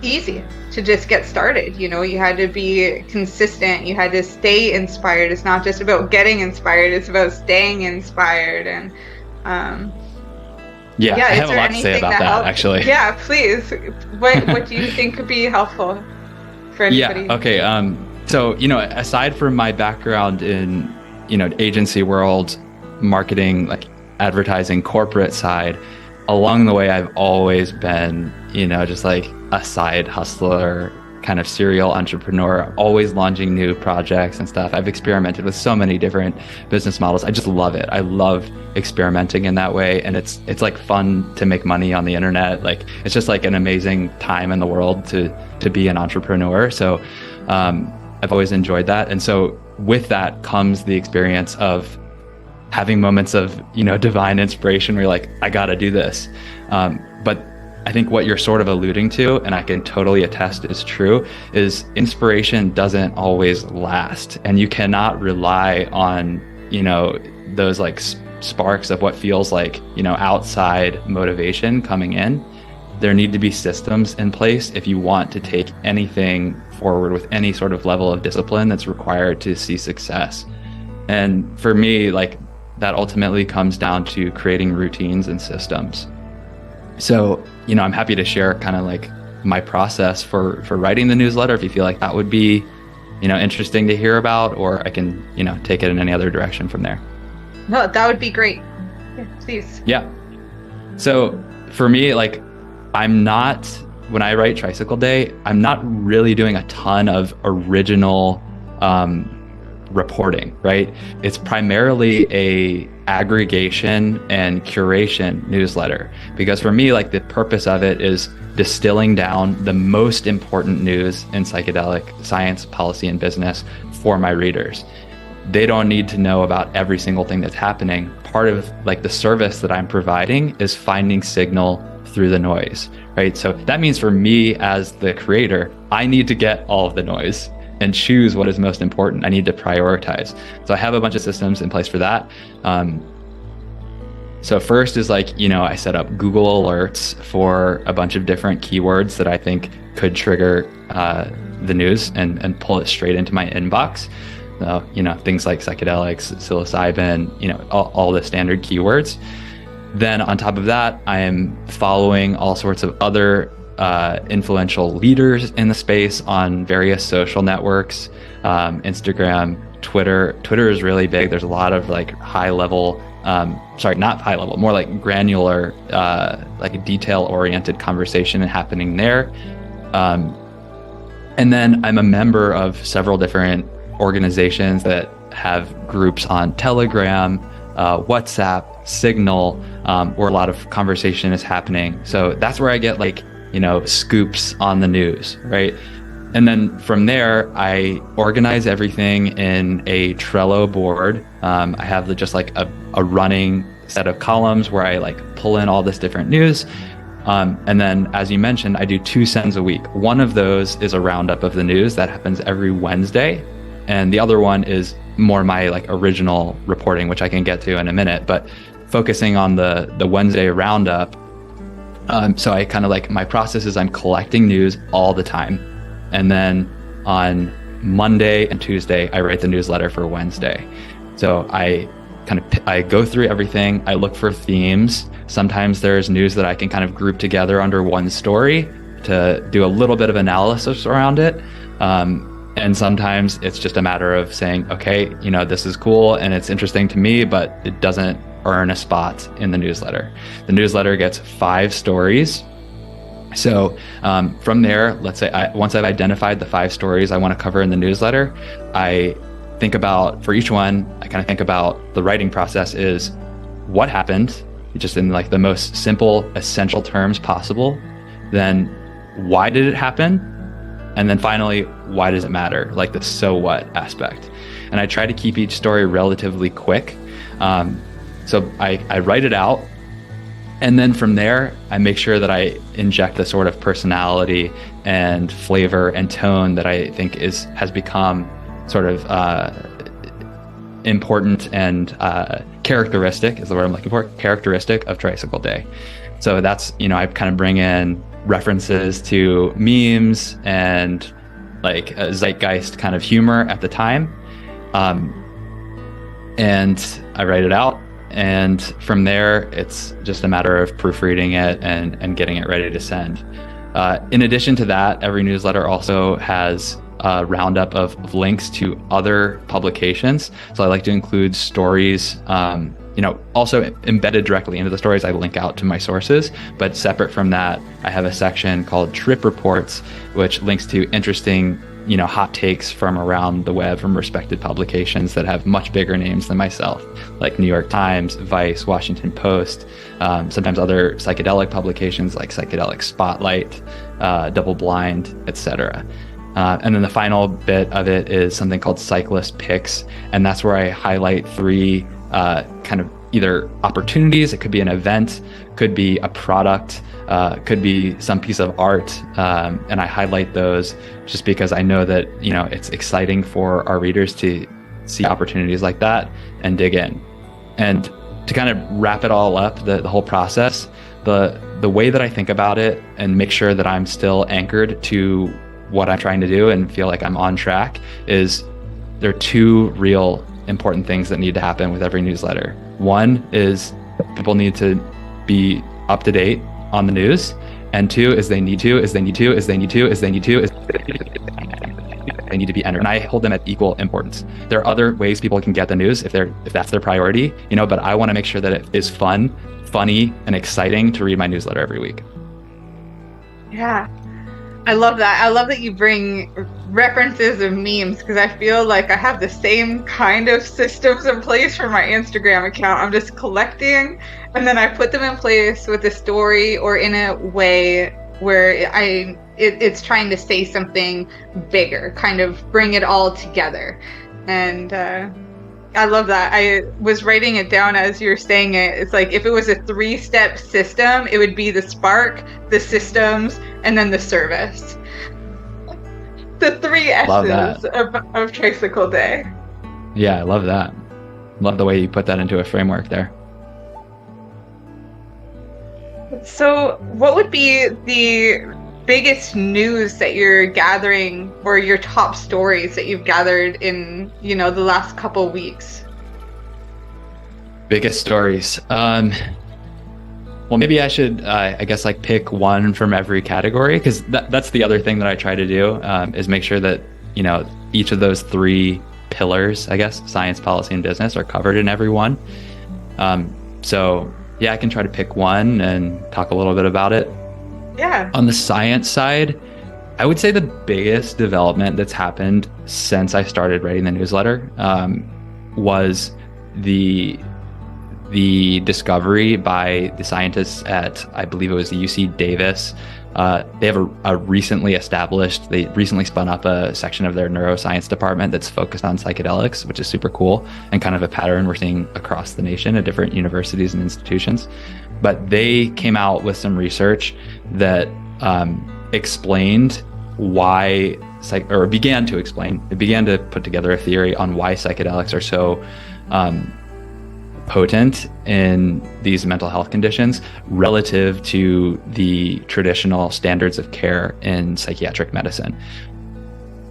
easy to just get started. You had to be consistent. You had to stay inspired. It's not just about getting inspired, it's about staying inspired. And I have a lot to say about that, actually. Yeah, please. What do you think could be helpful for anybody? Yeah, okay. So, aside from my background in, agency world, marketing, like advertising, corporate side, along the way, I've always been, just like a side hustler, kind of serial entrepreneur, always launching new projects and stuff. I've experimented with so many different business models. I just love it. I love experimenting in that way. And it's like fun to make money on the internet. Like, it's just like an amazing time in the world to be an entrepreneur. So, I've always enjoyed that. And so with that comes the experience of having moments of, divine inspiration where you're like, I got to do this. But I think what you're sort of alluding to, and I can totally attest is true, is inspiration doesn't always last. And you cannot rely on, those like sparks of what feels like, outside motivation coming in. There need to be systems in place if you want to take anything forward with any sort of level of discipline that's required to see success. And for me, like, that ultimately comes down to creating routines and systems. So, I'm happy to share kind of like my process for writing the newsletter if you feel like that would be, interesting to hear about, or I can, take it in any other direction from there. No, that would be great. Yeah, please. Yeah. So for me, like, when I write Tricycle Day, I'm not really doing a ton of original reporting, right? It's primarily a aggregation and curation newsletter, because for me, like, the purpose of it is distilling down the most important news in psychedelic science, policy, and business for my readers. They don't need to know about every single thing that's happening. Part of like the service that I'm providing is finding signal through the noise, right? So that means for me as the creator, I need to get all of the noise and choose what is most important. I need to prioritize. So I have a bunch of systems in place for that. So first is like, I set up Google alerts for a bunch of different keywords that I think could trigger the news and pull it straight into my inbox. Things like psychedelics, psilocybin, all the standard keywords. Then on top of that, I am following all sorts of other influential leaders in the space on various social networks, Instagram, Twitter. Twitter is really big. There's a lot of like high level, not high level, more like granular, like detail oriented conversation happening there. And then I'm a member of several different organizations that have groups on Telegram, WhatsApp, Signal, where a lot of conversation is happening. So that's where I get like, scoops on the news, right? And then from there, I organize everything in a Trello board. I have just like a running set of columns where I like pull in all this different news. And then, as you mentioned, I do 2 sends a week. One of those is a roundup of the news that happens every Wednesday. And the other one is more my like original reporting, which I can get to in a minute, but focusing on the Wednesday roundup. So I kind of like, my process is I'm collecting news all the time. And then on Monday and Tuesday, I write the newsletter for Wednesday. So I go through everything. I look for themes. Sometimes there's news that I can kind of group together under one story to do a little bit of analysis around it. And sometimes it's just a matter of saying, okay, this is cool and it's interesting to me, but it doesn't earn a spot in the newsletter. The newsletter gets 5 stories. So from there, let's say once I've identified the 5 stories I want to cover in the newsletter, I think about, for each one, I kind of think about the writing process is what happened, just in like the most simple, essential terms possible. Then why did it happen? And then finally, why does it matter? Like the so what aspect. And I try to keep each story relatively quick. So I write it out. And then from there, I make sure that I inject the sort of personality and flavor and tone that I think has become sort of important and characteristic is the word I'm looking for, characteristic of Tricycle Day. So that's, I kind of bring in references to memes and like a zeitgeist kind of humor at the time. And I write it out. And from there, it's just a matter of proofreading it and getting it ready to send. In addition to that, every newsletter also has a roundup of links to other publications. So I like to include stories, also embedded directly into the stories. I link out to my sources, but separate from that, I have a section called Trip Reports, which links to interesting hot takes from around the web from respected publications that have much bigger names than myself, like New York Times, Vice, Washington Post, sometimes other psychedelic publications like Psychedelic Spotlight, Double Blind, etc. And then the final bit of it is something called Cyclist Picks, and that's where I highlight 3 kind of either opportunities. It could be an event, could be a product, could be some piece of art, and I highlight those just because I know that it's exciting for our readers to see opportunities like that and dig in. And to kind of wrap it all up, the whole process, the way that I think about it and make sure that I'm still anchored to what I'm trying to do and feel like I'm on track is there are 2 real important things that need to happen with every newsletter. One is people need to be up to date on the news, and 2 is they need to be entered. And I hold them at equal importance. There are other ways people can get the news if that's their priority, but I want to make sure that it is fun, funny, and exciting to read my newsletter every week. Yeah. I love that. I love that you bring references of memes because I feel like I have the same kind of systems in place for my Instagram account. I'm just collecting and then I put them in place with a story or in a way where it's trying to say something bigger, kind of bring it all together. And I love that. I was writing it down as you were saying it. It's like if it was a 3-step system, it would be the spark, the systems, and then the service. The 3 S's of Tricycle Day. Yeah, I love that. Love the way you put that into a framework there. So what would be the biggest news that you're gathering or your top stories that you've gathered in, the last couple weeks? Biggest stories. Well, maybe I should, pick one from every category, because that's the other thing that I try to do, is make sure that, each of those 3 pillars, science, policy, and business, are covered in every one. So yeah, I can try to pick one and talk a little bit about it. Yeah. On the science side, I would say the biggest development that's happened since I started writing the newsletter was the discovery by the scientists at, I believe it was the UC Davis. They have a recently spun up a section of their neuroscience department that's focused on psychedelics, which is super cool and kind of a pattern we're seeing across the nation at different universities and institutions. But they came out with some research that explained why, began to put together a theory on why psychedelics are so potent in these mental health conditions relative to the traditional standards of care in psychiatric medicine.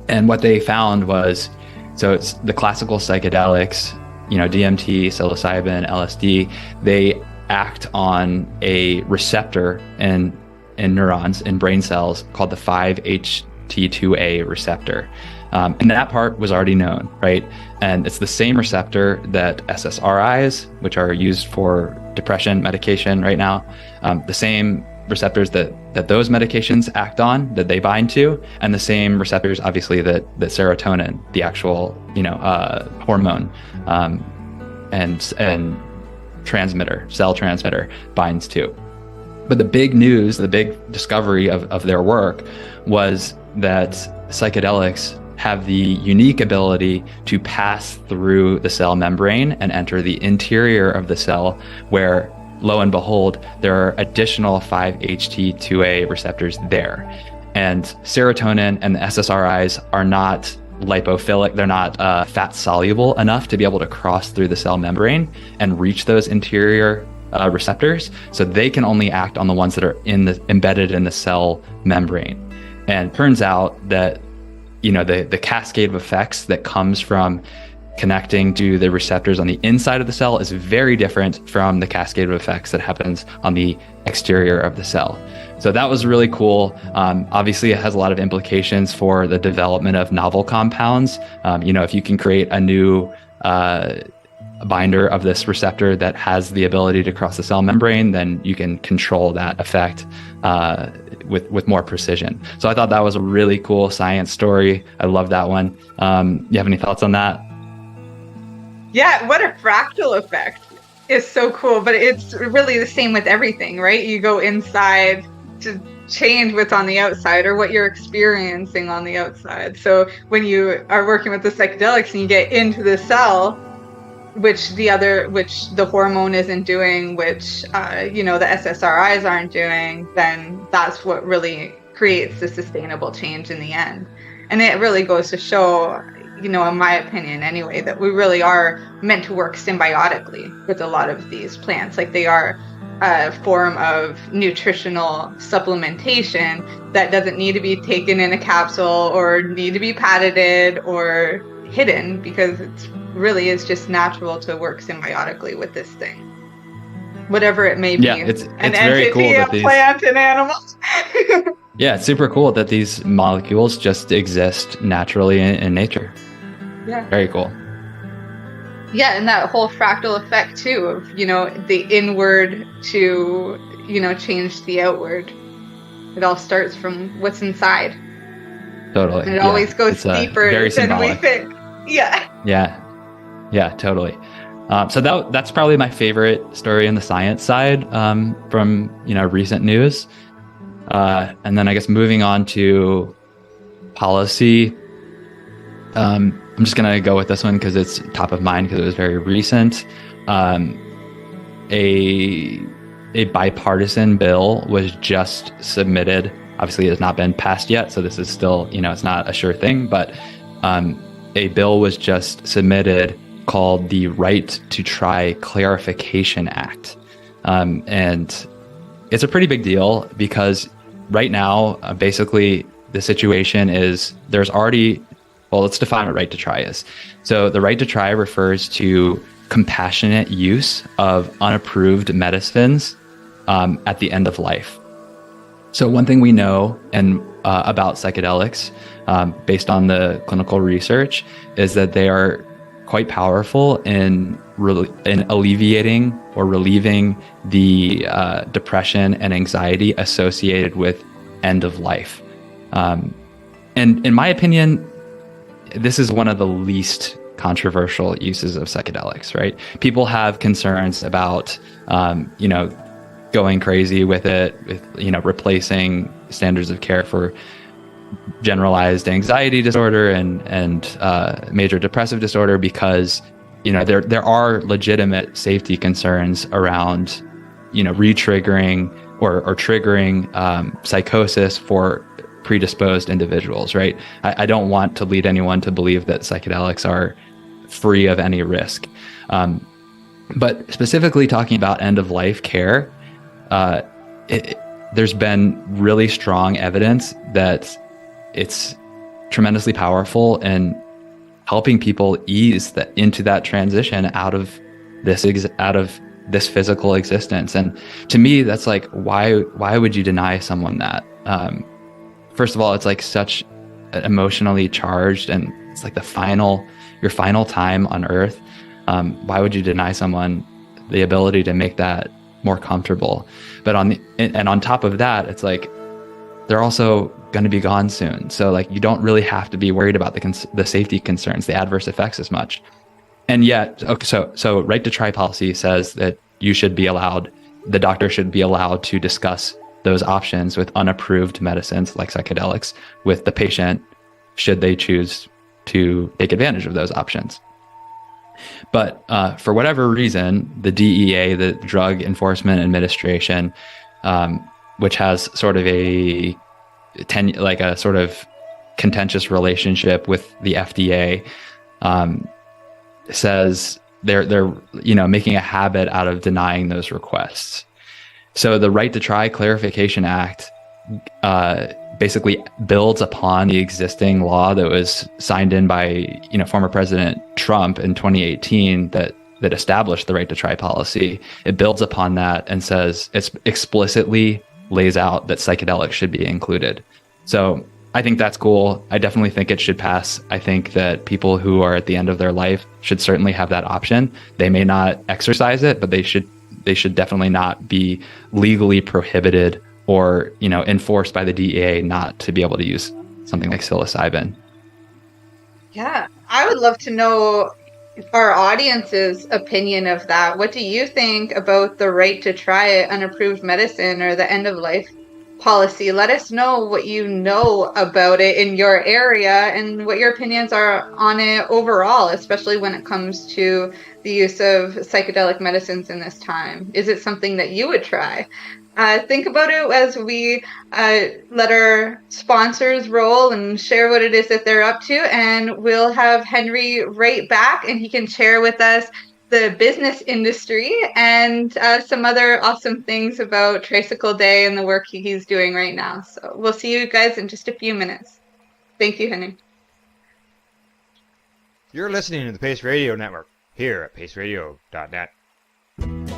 And what they found was, so it's the classical psychedelics, DMT, psilocybin, LSD, they act on a receptor in neurons, in brain cells, called the 5-HT2A receptor. And that part was already known, right? And it's the same receptor that SSRIs, which are used for depression medication right now, the same receptors that those medications act on, that they bind to, and the same receptors, obviously, that serotonin, the actual, hormone, and transmitter, cell transmitter, binds to. But the big news, the big discovery of their work was that psychedelics have the unique ability to pass through the cell membrane and enter the interior of the cell, where, lo and behold, there are additional 5-HT2A receptors there. And serotonin and the SSRIs are not lipophilic, they're not fat soluble enough to be able to cross through the cell membrane and reach those interior receptors. So they can only act on the ones that are embedded in the cell membrane. And turns out that the cascade of effects that comes from connecting to the receptors on the inside of the cell is very different from the cascade of effects that happens on the exterior of the cell. So that was really cool. Obviously, it has a lot of implications for the development of novel compounds. If you can create a new binder of this receptor that has the ability to cross the cell membrane, then you can control that effect with more precision. So I thought that was a really cool science story. I love that one. You have any thoughts on that? Yeah, what a fractal effect. It's so cool, but it's really the same with everything, right? You go inside to change what's on the outside or what you're experiencing on the outside. So when you are working with the psychedelics and you get into the cell, which the hormone isn't doing, which the SSRIs aren't doing, then that's what really creates the sustainable change in the end. And it really goes to show, in my opinion anyway, that we really are meant to work symbiotically with a lot of these plants. Like, they are a form of nutritional supplementation that doesn't need to be taken in a capsule or need to be patented or hidden, because it's really is just natural to work symbiotically with this thing, whatever it may be. Yeah, it's very cool that these plant and animals. Yeah, it's super cool that these molecules just exist naturally in nature. Yeah. Very cool. Yeah, and that whole fractal effect too of, the inward to, change the outward. It all starts from what's inside. Totally. And it always goes deeper than symbolic. we think. Yeah. Yeah, totally. So that's probably my favorite story in the science side from recent news. And then I guess moving on to policy. I'm just gonna go with this one because it's top of mind because it was very recent. A bipartisan bill was just submitted. Obviously, it has not been passed yet, so this is still, it's not a sure thing. But a bill was just submitted called the Right to Try Clarification Act. And it's a pretty big deal because right now, basically, the situation is there's already, let's define what right to try is. So the right to try refers to compassionate use of unapproved medicines at the end of life. So one thing we know about psychedelics, based on the clinical research, is that they are quite powerful in alleviating or relieving the depression and anxiety associated with end of life. And in my opinion, this is one of the least controversial uses of psychedelics, right? People have concerns about, going crazy with it, with, replacing standards of care for generalized anxiety disorder and major depressive disorder because, there are legitimate safety concerns around, re-triggering or triggering psychosis for predisposed individuals, right? I don't want to lead anyone to believe that psychedelics are free of any risk. But specifically talking about end-of-life care, there's been really strong evidence that it's tremendously powerful in helping people ease into that transition out of this physical existence. And to me, that's like, why would you deny someone that? First of all, it's like such emotionally charged, and it's like your final time on Earth. Why would you deny someone the ability to make that more comfortable. But on top of that, it's like they're also going to be gone soon. So like you don't really have to be worried about the safety concerns, the adverse effects as much. And yet, okay, so right to try policy says that the doctor should be allowed to discuss those options with unapproved medicines like psychedelics with the patient, should they choose to take advantage of those options. But for whatever reason, the DEA, the Drug Enforcement Administration, which has sort of a sort of contentious relationship with the FDA, says they're making a habit out of denying those requests. So the Right to Try Clarification Act basically builds upon the existing law that was signed in by former President Trump in 2018 that established the right to try policy. It builds upon that and says it explicitly lays out that psychedelics should be included. So I think that's cool. I definitely think it should pass. I think that people who are at the end of their life should certainly have that option. They may not exercise it, but they should definitely not be legally prohibited or enforced by the DEA not to be able to use something like psilocybin. Yeah, I would love to know our audience's opinion of that. What do you think about the right to try unapproved medicine or the end of life policy? Let us know what you know about it in your area and what your opinions are on it overall, especially when it comes to the use of psychedelic medicines in this time. Is it something that you would try? Think about it as we let our sponsors roll and share what it is that they're up to. And we'll have Henry right back, and he can share with us the business industry and some other awesome things about Tricycle Day and the work he's doing right now. So we'll see you guys in just a few minutes. Thank you, Henry. You're listening to the Pace Radio Network here at paceradio.net.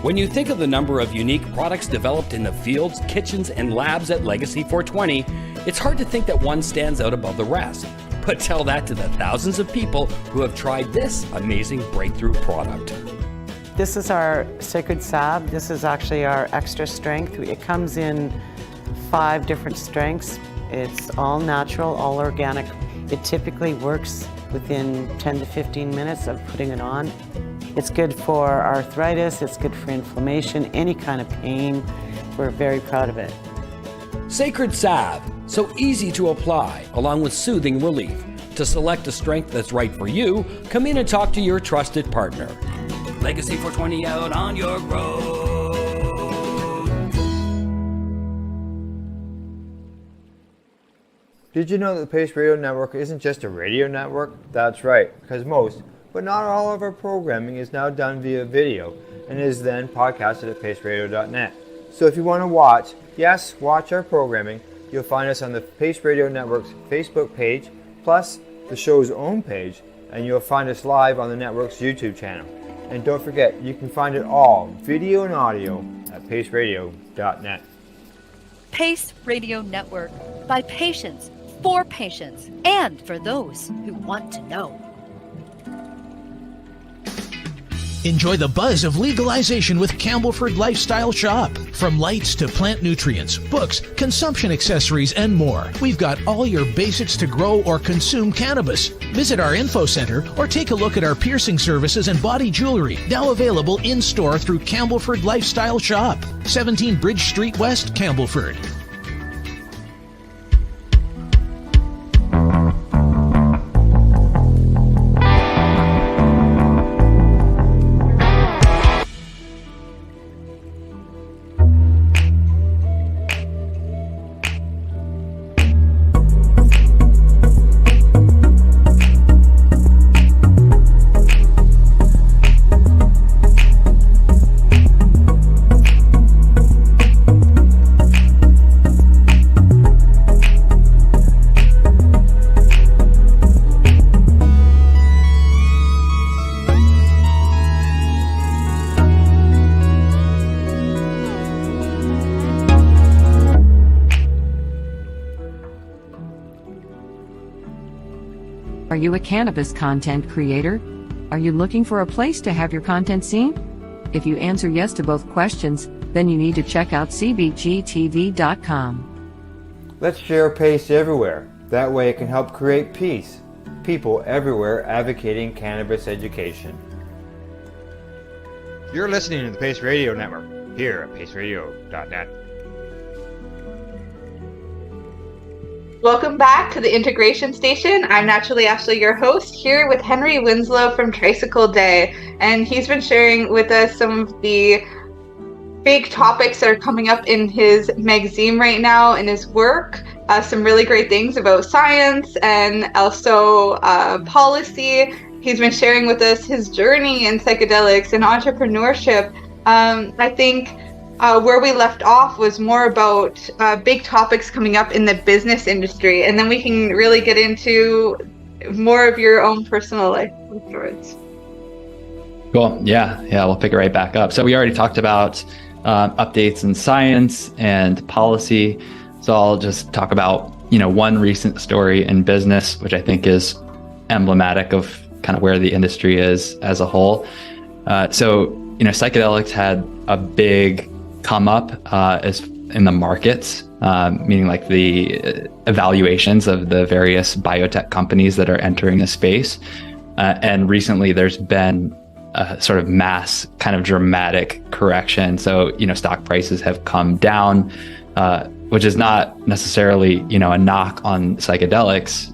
When you think of the number of unique products developed in the fields, kitchens, and labs at Legacy 420, it's hard to think that one stands out above the rest. But tell that to the thousands of people who have tried this amazing breakthrough product. This is our Sacred Salve. This is actually our extra strength. It comes in 5 different strengths. It's all natural, all organic. It typically works within 10 to 15 minutes of putting it on. It's good for arthritis, it's good for inflammation, any kind of pain. We're very proud of it. Sacred Salve, so easy to apply, along with soothing relief. To select a strength that's right for you, come in and talk to your trusted partner. Legacy 420 out on your road. Did you know that the Pace Radio Network isn't just a radio network? That's right, because most, but not all of our programming is now done via video and is then podcasted at paceradio.net. So if you want to watch our programming, you'll find us on the Pace Radio Network's Facebook page, plus the show's own page, and you'll find us live on the network's YouTube channel. And don't forget, you can find it all, video and audio, at paceradio.net. Pace Radio Network, by patients, for patients, and for those who want to know. Enjoy the buzz of legalization with Campbellford Lifestyle Shop. From lights to plant nutrients, books, consumption accessories, and more, we've got all your basics to grow or consume cannabis. Visit our info center or take a look at our piercing services and body jewelry, now available in-store through Campbellford Lifestyle Shop, 17 Bridge Street West, Campbellford. Are you a cannabis content creator? Are you looking for a place to have your content seen? If you answer yes to both questions, then you need to check out cbgtv.com. Let's share PACE everywhere. That way it can help create peace. People everywhere advocating cannabis education. You're listening to the Pace Radio Network, here at paceradio.net. Welcome back to the Integration Station. I'm naturally Ashley, your host, here with Henry Winslow from Tricycle Day. And he's been sharing with us some of the big topics that are coming up in his magazine right now, in his work. Some really great things about science and also policy. He's been sharing with us his journey in psychedelics and entrepreneurship. I think where we left off was more about big topics coming up in the business industry, and then we can really get into more of your own personal life afterwards. Cool. Yeah, we'll pick it right back up. So we already talked about updates in science and policy. So I'll just talk about, one recent story in business, which I think is emblematic of kind of where the industry is as a whole. So psychedelics had a big come up as in the markets, meaning like the evaluations of the various biotech companies that are entering the space. And recently there's been a sort of mass kind of dramatic correction. So, stock prices have come down, which is not necessarily, a knock on psychedelics.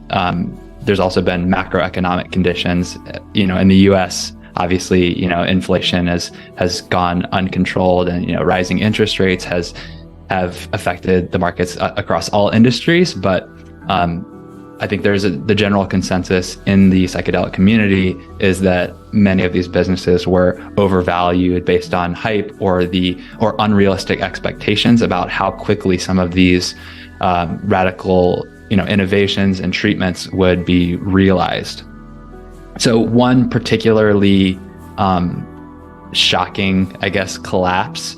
There's also been macroeconomic conditions, in the US. Obviously, inflation has gone uncontrolled, and rising interest rates have affected the markets across all industries. But I think there's the general consensus in the psychedelic community is that many of these businesses were overvalued based on hype or unrealistic expectations about how quickly some of these radical innovations and treatments would be realized. So one particularly shocking, I guess, collapse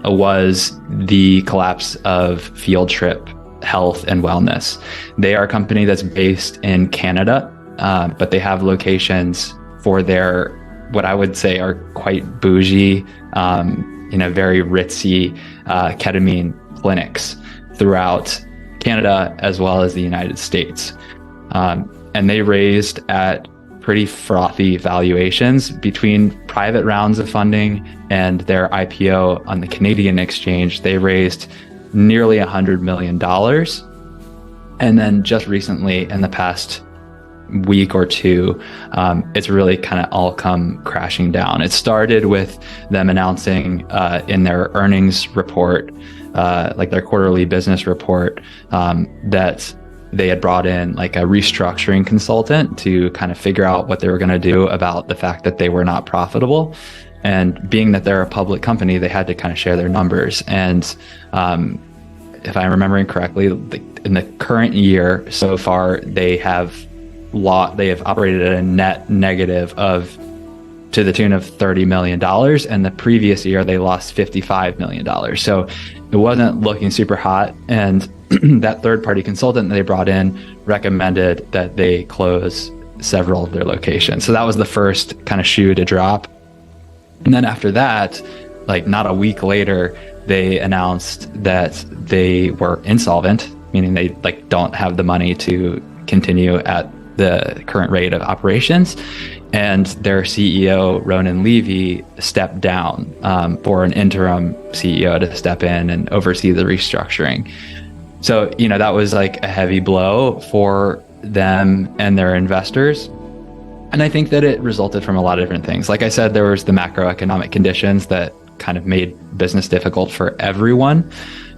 was the collapse of Field Trip Health and Wellness. They are a company that's based in Canada, but they have locations for their, what I would say are quite bougie, very ritzy ketamine clinics throughout Canada as well as the United States. And they raised at pretty frothy valuations between private rounds of funding and their IPO on the Canadian exchange. They raised nearly $100 million. And then just recently, in the past week or two, it's really kind of all come crashing down. It started with them announcing in their earnings report, like their quarterly business report, that they had brought in like a restructuring consultant to kind of figure out what they were going to do about the fact that they were not profitable. And being that they're a public company, they had to kind of share their numbers. And if I'm remembering correctly, in the current year so far, they have operated at a net negative to the tune of $30 million. And the previous year, they lost $55 million. So it wasn't looking super hot. And that third-party consultant that they brought in recommended that they close several of their locations. So that was the first kind of shoe to drop. And then after that, like not a week later, they announced that they were insolvent, meaning they like don't have the money to continue at the current rate of operations. And their CEO, Ronan Levy, stepped down for an interim CEO to step in and oversee the restructuring. So, that was like a heavy blow for them and their investors. And I think that it resulted from a lot of different things. Like I said, there was the macroeconomic conditions that kind of made business difficult for everyone,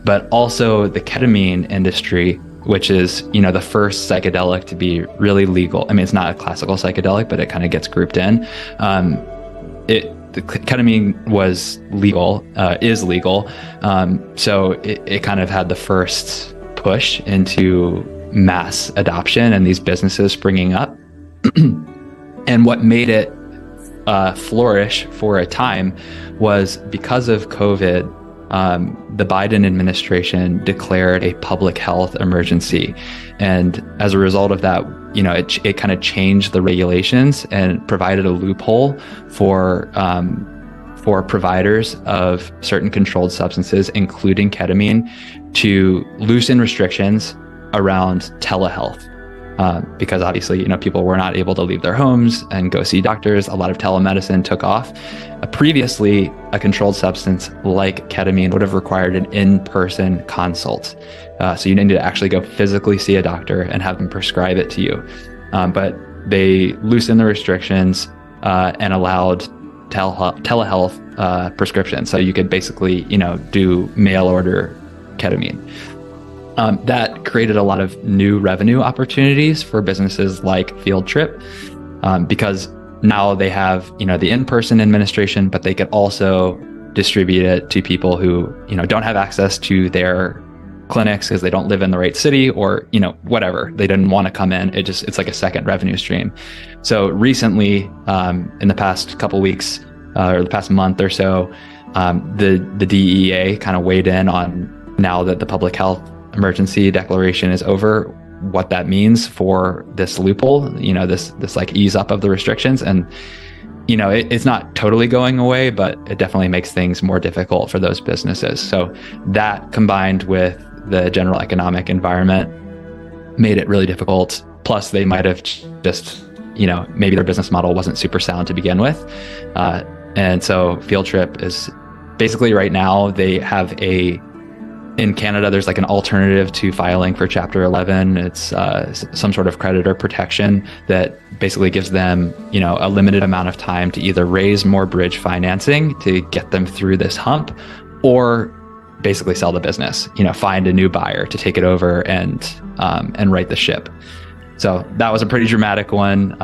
but also the ketamine industry, which is, the first psychedelic to be really legal. I mean, it's not a classical psychedelic, but it kind of gets grouped in. The ketamine was legal, is legal. So it kind of had the first push into mass adoption and these businesses springing up. And what made it flourish for a time was because of COVID, the Biden administration declared a public health emergency. And as a result of that, it kind of changed the regulations and provided a loophole for for providers of certain controlled substances, including ketamine, to loosen restrictions around telehealth. Because obviously, people were not able to leave their homes and go see doctors. A lot of telemedicine took off. Previously, a controlled substance like ketamine would have required an in-person consult. So you needed to actually go physically see a doctor and have them prescribe it to you. But they loosened the restrictions and allowed telehealth prescriptions. So you could basically, do mail order ketamine. That created a lot of new revenue opportunities for businesses like Field Trip, because now they have, the in-person administration, but they could also distribute it to people who, don't have access to their clinics because they don't live in the right city, or, whatever. They didn't want to come in. It's like a second revenue stream. So recently, in the past couple weeks, or the past month or so, the DEA kind of weighed in on, now that the public health emergency declaration is over, what that means for this loophole, this like ease up of the restrictions. And, it's not totally going away, but it definitely makes things more difficult for those businesses. So that, combined with the general economic environment, made it really difficult. Plus they might have just, maybe their business model wasn't super sound to begin with. And so Field Trip is basically, right now, they have in Canada, there's like an alternative to filing for Chapter 11. It's some sort of creditor protection that basically gives them, a limited amount of time to either raise more bridge financing to get them through this hump, or basically sell the business, find a new buyer to take it over and right the ship. So that was a pretty dramatic one.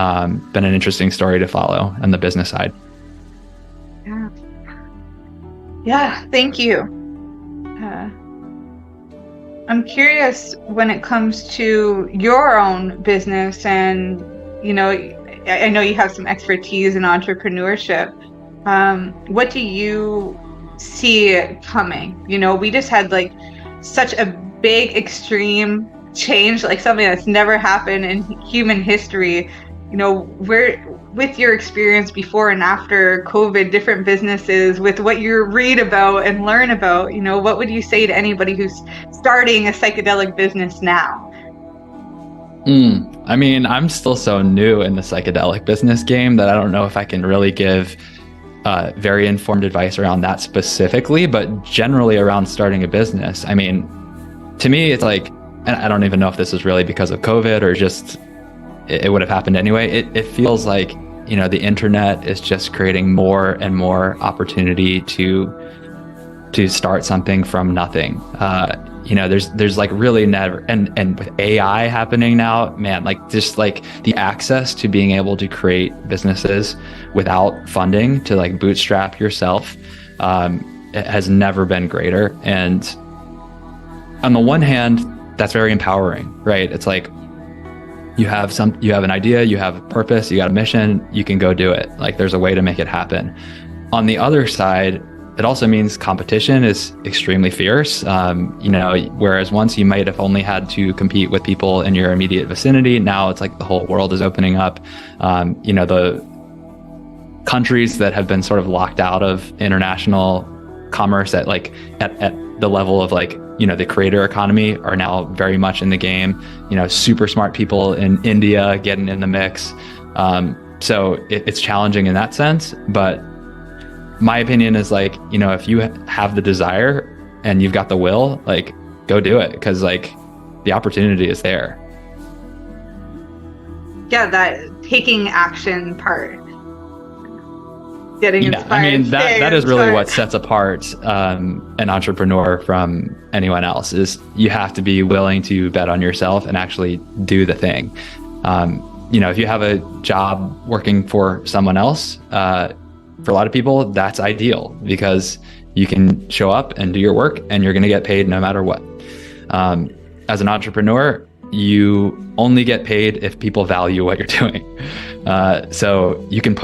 Been an interesting story to follow on the business side. Yeah, thank you. I'm curious, when it comes to your own business, and I know you have some expertise in entrepreneurship. What do you see coming? We just had like such a big extreme change, like something that's never happened in human history. With your experience before and after COVID, different businesses, with what you read about and learn about, what would you say to anybody who's starting a psychedelic business now? I mean, I'm still so new in the psychedelic business game that I don't know if I can really give very informed advice around that specifically, but generally around starting a business. I mean, to me, it's like, and I don't even know if this is really because of COVID or just it would have happened anyway. It feels like, the internet is just creating more and more opportunity to start something from nothing. There's like really never, and with AI happening now, man, like just like the access to being able to create businesses without funding, to like bootstrap yourself, it has never been greater. And on the one hand, that's very empowering, right? It's like, you have an idea, you have a purpose, you got a mission, you can go do it. Like there's a way to make it happen. On the other side, it also means competition is extremely fierce. Whereas once you might have only had to compete with people in your immediate vicinity, now it's like the whole world is opening up. The countries that have been sort of locked out of international commerce at the level of the creator economy are now very much in the game. Super smart people in India getting in the mix. So it's challenging in that sense. But my opinion is if you have the desire and you've got the will, go do it, because the opportunity is there. Yeah, that taking action part. Getting inspired. I mean, that is really what sets apart an entrepreneur from anyone else, is you have to be willing to bet on yourself and actually do the thing. If you have a job working for someone else, for a lot of people, that's ideal, because you can show up and do your work and you're going to get paid no matter what. As an entrepreneur, you only get paid if people value what you're doing. So you can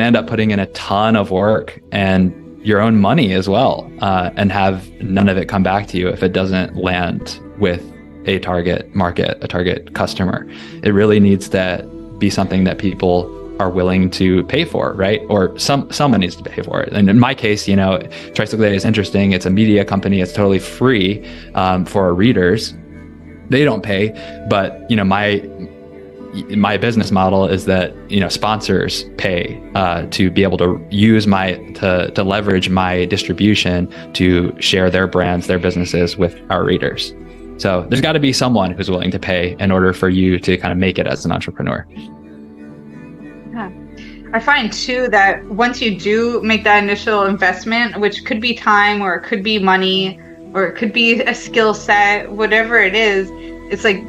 end up putting in a ton of work and your own money as well, and have none of it come back to you if it doesn't land with a target market, a target customer. It really needs to be something that people are willing to pay for, right? Or someone needs to pay for it. And in my case, you know, Tricycle Day is interesting. It's a media company. It's totally free for our readers. They don't pay, but you know, my business model is that, you know, sponsors pay to be able to use to leverage my distribution to share their brands, their businesses with our readers. So there's got to be someone who's willing to pay in order for you to kind of make it as an entrepreneur. Yeah. I find too that once you do make that initial investment, which could be time or it could be money or it could be a skill set, whatever it is, it's like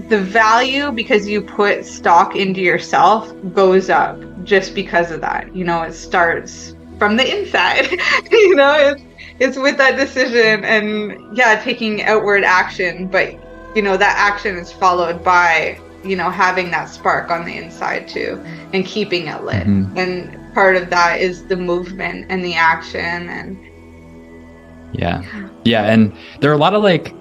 the value, because you put stock into yourself, goes up just because of that. You know, it starts from the inside. You know, it's with that decision and taking outward action, but you know, that action is followed by, you know, having that spark on the inside too and keeping it lit. Mm-hmm. And part of that is the movement and the action. And and there are a lot of like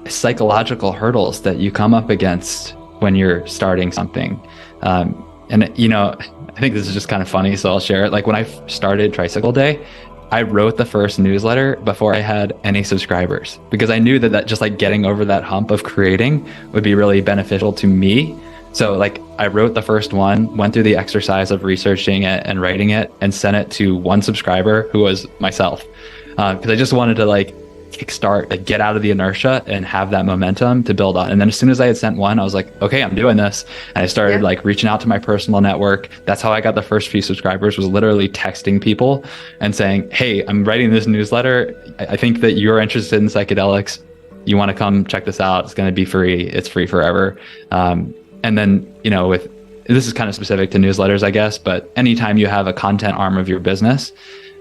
psychological hurdles that you come up against when you're starting something. And you know, I think this is just kind of funny, so I'll share it. Like when I started Tricycle Day, I wrote the first newsletter before I had any subscribers, because I knew that just like getting over that hump of creating would be really beneficial to me. So like I wrote the first one, went through the exercise of researching it and writing it, and sent it to one subscriber who was myself, because I just wanted to like kickstart, like get out of the inertia and have that momentum to build on. And then as soon as I had sent one, I was like, okay, I'm doing this. And I started like reaching out to my personal network. That's how I got the first few subscribers, was literally texting people and saying, hey, I'm writing this newsletter. I think that you're interested in psychedelics. You want to come check this out? It's going to be free. It's free forever. And then, you know, this is kind of specific to newsletters, I guess, but anytime you have a content arm of your business,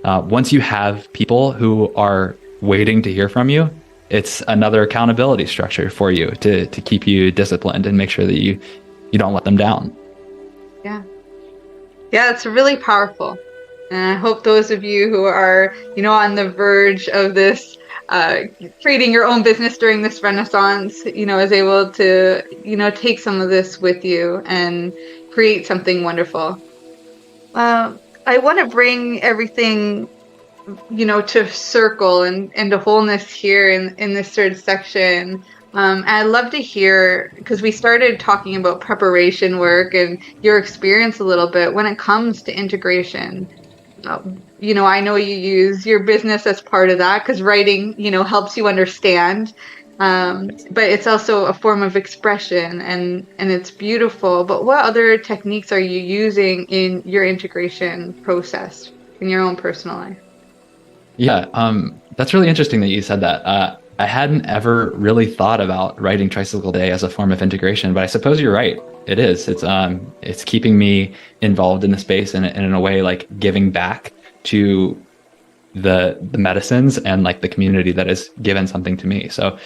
once you have people who are waiting to hear from you, it's another accountability structure for you to keep you disciplined and make sure that you don't let them down. Yeah, it's really powerful. And I hope those of you who are, you know, on the verge of this, creating your own business during this renaissance, you know, is able to, you know, take some of this with you and create something wonderful. I want to bring everything, you know, to circle and to wholeness here in this third section. And I'd love to hear, because we started talking about preparation work and your experience a little bit when it comes to integration. You know, I know you use your business as part of that, because writing, you know, helps you understand. But it's also a form of expression, and it's beautiful. But what other techniques are you using in your integration process in your own personal life? Yeah, that's really interesting that you said that. I hadn't ever really thought about writing Tricycle Day as a form of integration, but I suppose you're right. It is. It's keeping me involved in the space and in a way like giving back to the medicines and like the community that has given something to me. So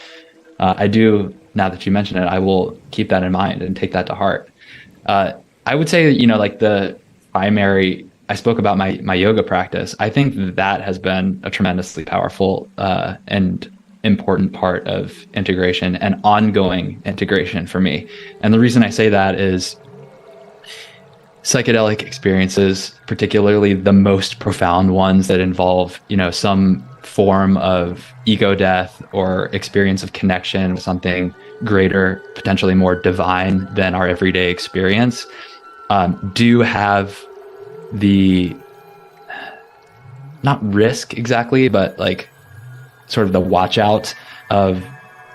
I do, now that you mention it, I will keep that in mind and take that to heart. I would say, you know, like the primary, I spoke about my yoga practice. I think that has been a tremendously powerful and important part of integration and ongoing integration for me. And the reason I say that is psychedelic experiences, particularly the most profound ones that involve, you know, some form of ego death or experience of connection with something greater, potentially more divine than our everyday experience, do have the, not risk exactly, but like sort of the watch out of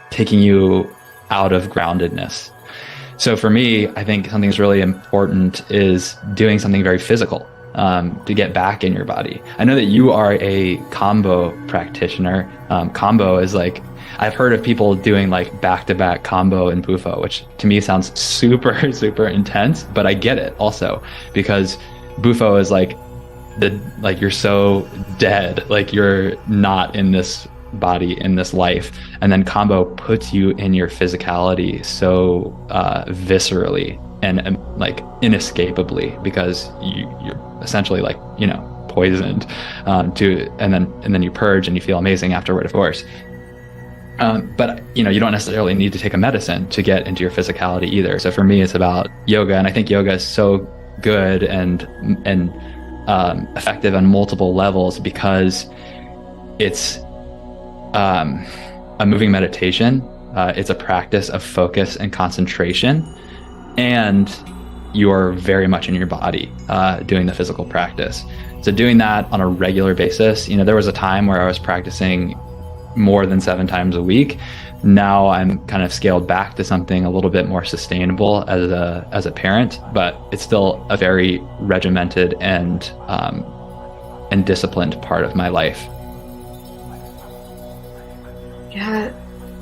taking you out of groundedness. So for me, I think something that's really important is doing something very physical to get back in your body. I know that you are a combo practitioner. Combo is like, I've heard of people doing like back-to-back combo and bufo, which to me sounds super, super intense, but I get it also, because bufo is like you're so dead, like you're not in this body, in this life, and then combo puts you in your physicality so viscerally and like inescapably, because you're essentially like, you know, poisoned and then you purge and you feel amazing afterward, of course. But you don't necessarily need to take a medicine to get into your physicality either. So for me, it's about yoga, and I think yoga is so good and effective on multiple levels because it's a moving meditation. It's a practice of focus and concentration, and you're very much in your body doing the physical practice. So doing that on a regular basis, there was a time where I was practicing more than 7 times a week. Now I'm kind of scaled back to something a little bit more sustainable as a parent, but it's still a very regimented and disciplined part of my life. Yeah.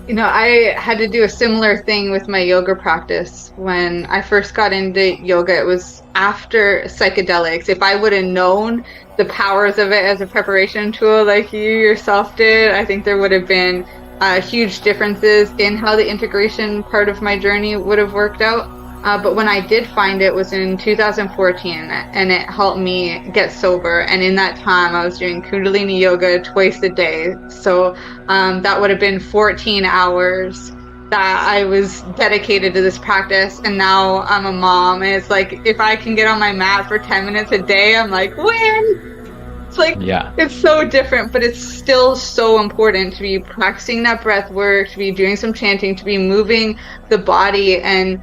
I had to do a similar thing with my yoga practice. When I first got into yoga, it was after psychedelics. If I would have known the powers of it as a preparation tool like you yourself did, I think there would have been huge differences in how the integration part of my journey would have worked out. But when I did find it was in 2014, and it helped me get sober. And in that time, I was doing Kundalini yoga twice a day. So that would have been 14 hours that I was dedicated to this practice. And now I'm a mom, and it's like, if I can get on my mat for 10 minutes a day, I'm like, win! It's like, It's so different, but it's still so important to be practicing that breath work, to be doing some chanting, to be moving the body. And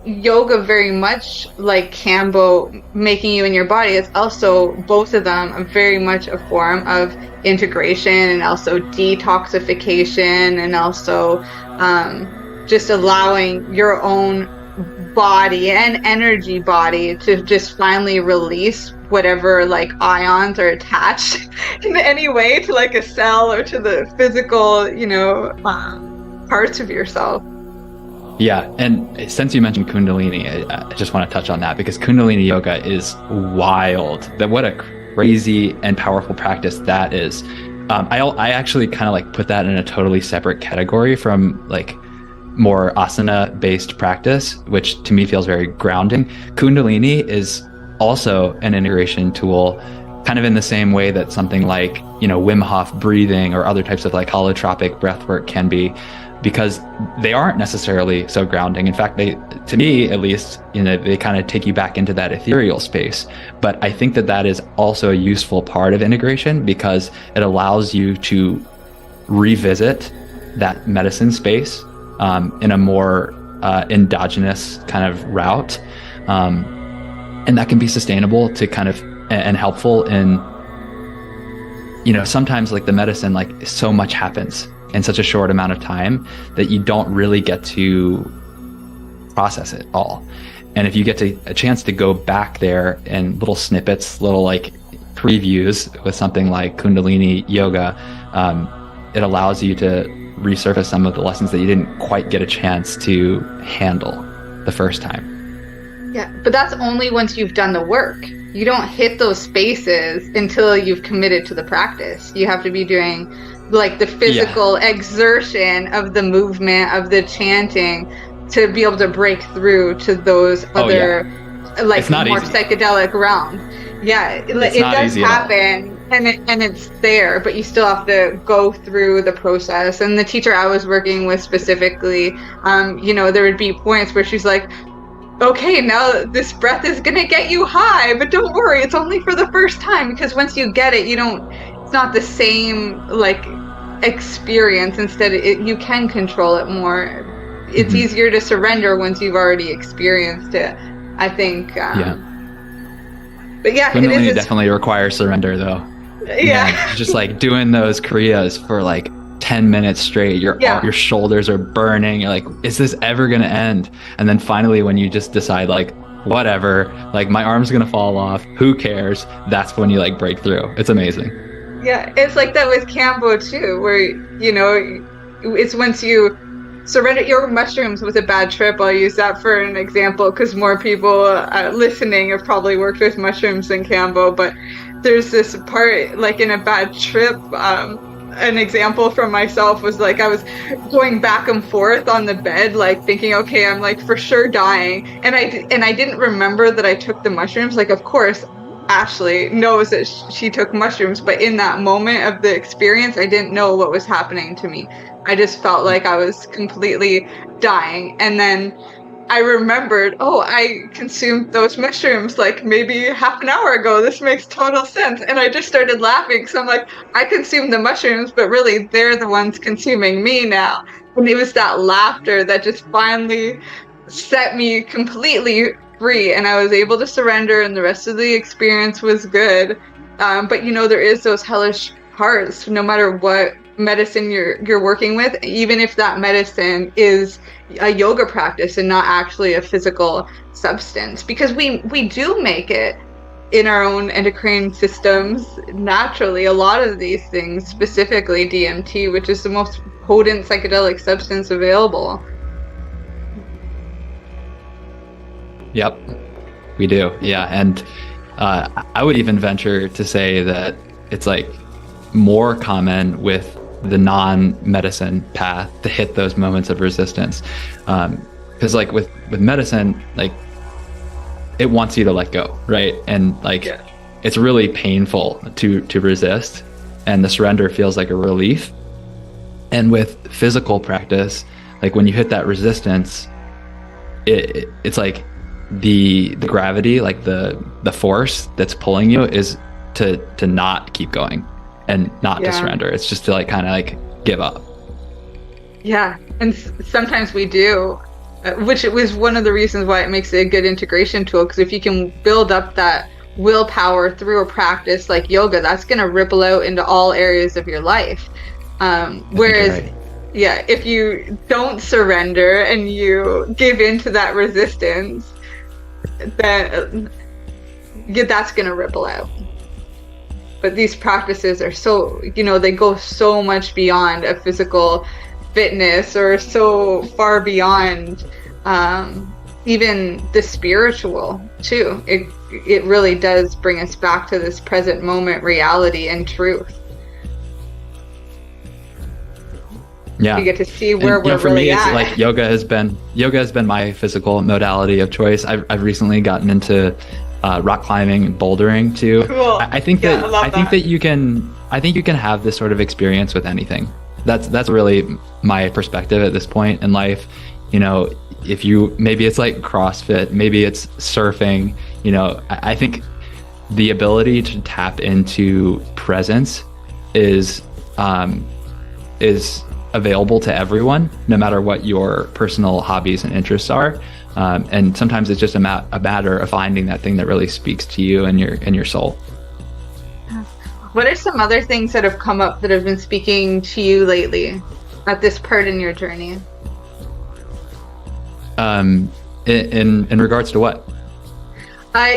yoga, very much like Canva, making you in your body, it's also, both of them are very much a form of integration and also detoxification, and also just allowing your own body and energy body to just finally release whatever like ions are attached in any way to like a cell or to the physical, parts of yourself. Yeah, and since you mentioned Kundalini, I just want to touch on that because Kundalini yoga is wild. What a crazy and powerful practice that is. I actually kind of like put that in a totally separate category from like more asana-based practice, which to me feels very grounding. Kundalini is also an integration tool, kind of in the same way that something like, Wim Hof breathing or other types of like holotropic breath work can be, because they aren't necessarily so grounding. In fact, they, to me at least, they kind of take you back into that ethereal space. But I think that is also a useful part of integration because it allows you to revisit that medicine space in a more endogenous kind of route. And that can be sustainable to kind of, and helpful in, sometimes like the medicine, like so much happens in such a short amount of time that you don't really get to process it all. And if you get a chance to go back there in little snippets, little like previews with something like Kundalini yoga, it allows you to resurface some of the lessons that you didn't quite get a chance to handle the first time. Yeah, but that's only once you've done the work. You don't hit those spaces until you've committed to the practice. You have to be doing like the physical exertion of the movement, of the chanting, to be able to break through to those other like more easy. Psychedelic realms. Yeah, it does happen, and it's there, but you still have to go through the process. And the teacher I was working with specifically, there would be points where she's like, okay, now this breath is gonna get you high, but don't worry, it's only for the first time, because once you get it, it's not the same like experience. Instead, you can control it more. It's easier to surrender once you've already experienced it, I think. But yeah, Kundalini definitely requires surrender, though. Yeah, just like doing those kriyas for like 10 minutes straight, your shoulders are burning. You're like, is this ever gonna end? And then finally, when you just decide like, whatever, like my arm's gonna fall off, who cares? That's when you like break through. It's amazing. Yeah, it's like that with Canva too, where it's once you surrender. Your mushrooms was a bad trip. I'll use that for an example because more people listening have probably worked with mushrooms than Canva. But there's this part, like in a bad trip, an example from myself was like I was going back and forth on the bed, like thinking, okay, I'm like for sure dying, and I didn't remember that I took the mushrooms. Like, of course, Ashley knows that she took mushrooms, but in that moment of the experience, I didn't know what was happening to me. I just felt like I was completely dying. And then I remembered, oh, I consumed those mushrooms like maybe half an hour ago. This makes total sense. And I just started laughing. So I'm like, I consumed the mushrooms, but really they're the ones consuming me now. And it was that laughter that just finally set me completely free, and I was able to surrender, and the rest of the experience was good. But you know, there is those hellish parts, no matter what medicine you're working with, even if that medicine is a yoga practice and not actually a physical substance, because we do make it in our own endocrine systems naturally. A lot of these things, specifically DMT, which is the most potent psychedelic substance available. Yep, we do. Yeah, and I would even venture to say that it's like more common with the non-medicine path to hit those moments of resistance, because like with medicine, like it wants you to let go, right? And like it's really painful to resist, and the surrender feels like a relief. And with physical practice, like when you hit that resistance, it's like the gravity, like the force that's pulling you is to not keep going and not to surrender. It's just to like kind of like give up. Yeah, and sometimes we do, which it was one of the reasons why it makes it a good integration tool, because if you can build up that willpower through a practice like yoga, that's going to ripple out into all areas of your life. Whereas if you don't surrender and you give into that resistance, then that's going to ripple out. But these practices are so, you know, they go so much beyond a physical fitness, or so far beyond even the spiritual too. It really does bring us back to this present moment reality and truth. Yeah, you get to see where and, we're for really me, at. It's like yoga has been my physical modality of choice. I've recently gotten into rock climbing and bouldering too. Cool. I think that you can have this sort of experience with anything. That's really my perspective at this point in life. You know, if you, maybe it's like CrossFit, maybe it's surfing, you know, I think the ability to tap into presence is available to everyone, no matter what your personal hobbies and interests are. And sometimes it's just a matter of finding that thing that really speaks to you and your soul. What are some other things that have come up that have been speaking to you lately at this part in your journey? In regards to what?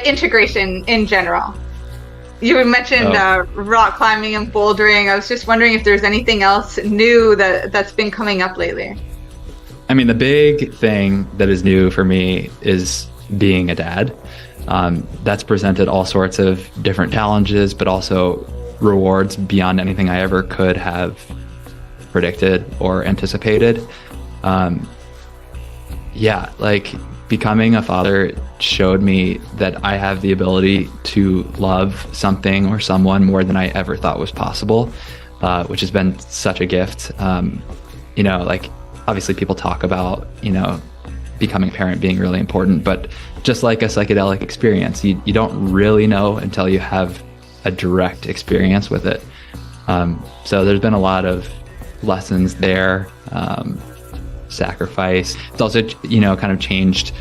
Integration in general. You mentioned rock climbing and bouldering. I was just wondering if there's anything else new that's been coming up lately. I mean, the big thing that is new for me is being a dad. That's presented all sorts of different challenges, but also rewards beyond anything I ever could have predicted or anticipated. Like becoming a father showed me that I have the ability to love something or someone more than I ever thought was possible, which has been such a gift. You know, like obviously people talk about, you know, becoming a parent being really important, but just like a psychedelic experience, you don't really know until you have a direct experience with it. So there's been a lot of lessons there. Sacrifice. It's also, you know, kind of changed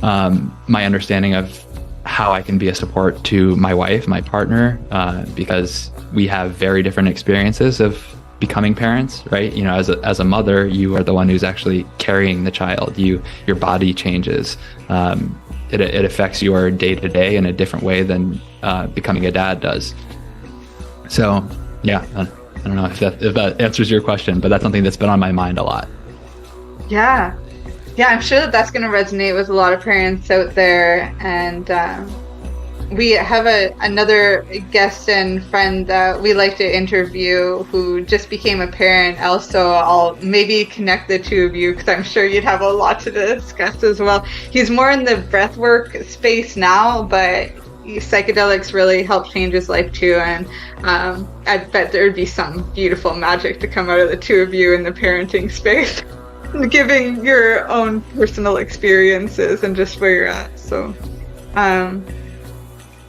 my understanding of how I can be a support to my wife, my partner, because we have very different experiences of becoming parents, right? You know, as a mother, you are the one who's actually carrying the child. Your body changes. It affects your day-to-day in a different way than becoming a dad does. So, yeah, I don't know if that answers your question, but that's something that's been on my mind a lot. Yeah, I'm sure that's going to resonate with a lot of parents out there. And we have another guest and friend that we like to interview who just became a parent. Also, I'll maybe connect the two of you because I'm sure you'd have a lot to discuss as well. He's more in the breathwork space now, but psychedelics really helped change his life too, and I bet there would be some beautiful magic to come out of the two of you in the parenting space, giving your own personal experiences and just where you're at. So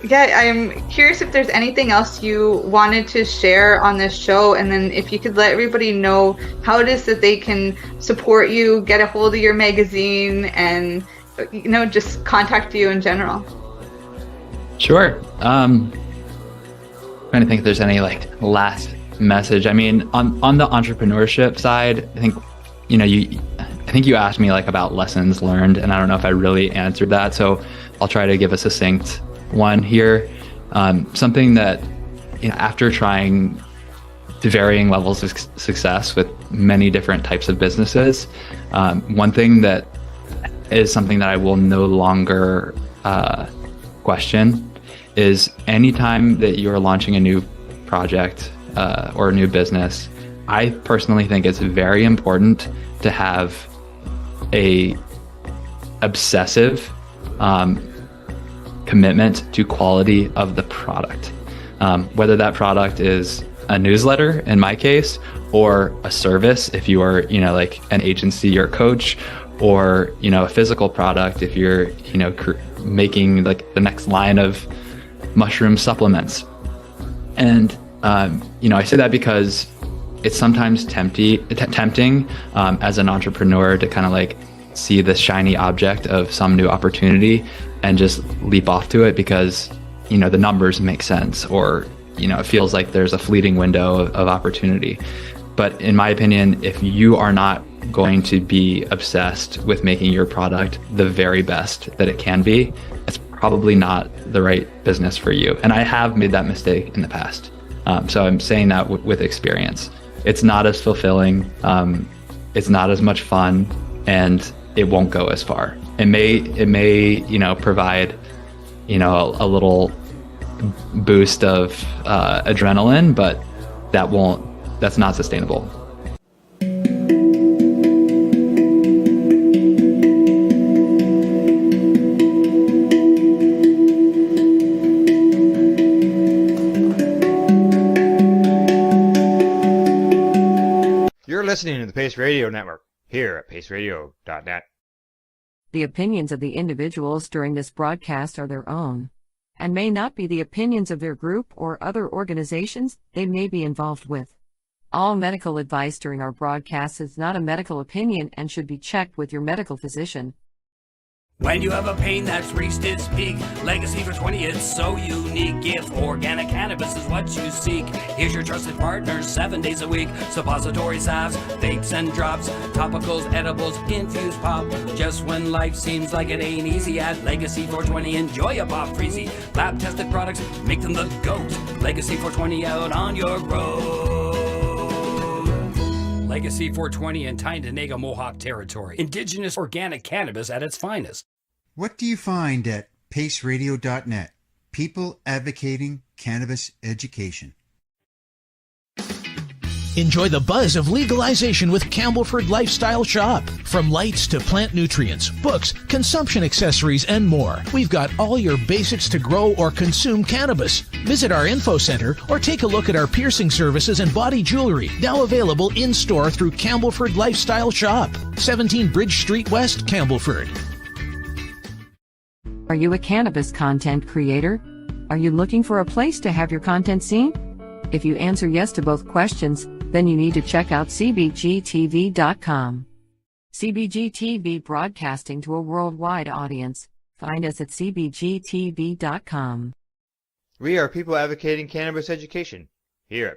yeah, I'm curious if there's anything else you wanted to share on this show, and then if you could let everybody know how it is that they can support you, get a hold of your magazine, and just contact you in general. Sure. Trying to think if there's any last message. I mean, on the entrepreneurship side, I think you asked me about lessons learned, and I don't know if I really answered that, so I'll try to give a succinct one here. Something that after trying to varying levels of success with many different types of businesses, one thing that is something that I will no longer question is anytime that you're launching a new project or a new business, I personally think it's very important to have a obsessive commitment to quality of the product, whether that product is a newsletter in my case, or a service if you are an agency or coach, or a physical product if you're making the next line of mushroom supplements. And I say that because it's sometimes tempting as an entrepreneur to kind of see the shiny object of some new opportunity and just leap off to it because the numbers make sense, or it feels like there's a fleeting window of opportunity. But in my opinion, if you are not going to be obsessed with making your product the very best that it can be, it's probably not the right business for you. And I have made that mistake in the past. So I'm saying that with experience. It's not as fulfilling, it's not as much fun, and it won't go as far. It may provide a little boost of adrenaline, but that's not sustainable. You're listening to the Pace Radio Network here at paceradio.net. The opinions of the individuals during this broadcast are their own, and may not be the opinions of their group or other organizations they may be involved with. All medical advice during our broadcast is not a medical opinion and should be checked with your medical physician. When you have a pain that's reached its peak, Legacy for 20, it's so unique. If organic cannabis is what you seek, here's your trusted partners 7 days a week. Suppository salves, vapes and drops, topicals, edibles, infused pop. Just when life seems like it ain't easy, at Legacy 420, enjoy a pop freezy. Lab tested products, make them the GOAT. Legacy 420 out on your road. Legacy 420 in Tyndonega Mohawk territory. Indigenous organic cannabis at its finest. What do you find at paceradio.net? People advocating cannabis education. Enjoy the buzz of legalization with Campbellford Lifestyle Shop. From lights to plant nutrients, books, consumption accessories, and more, we've got all your basics to grow or consume cannabis. Visit our info center or take a look at our piercing services and body jewelry, now available in-store through Campbellford Lifestyle Shop, 17 Bridge Street West, Campbellford. Are you a cannabis content creator? Are you looking for a place to have your content seen? If you answer yes to both questions, then you need to check out cbgtv.com. CBGTV, broadcasting to a worldwide audience. Find us at cbgtv.com. We are people advocating cannabis education here at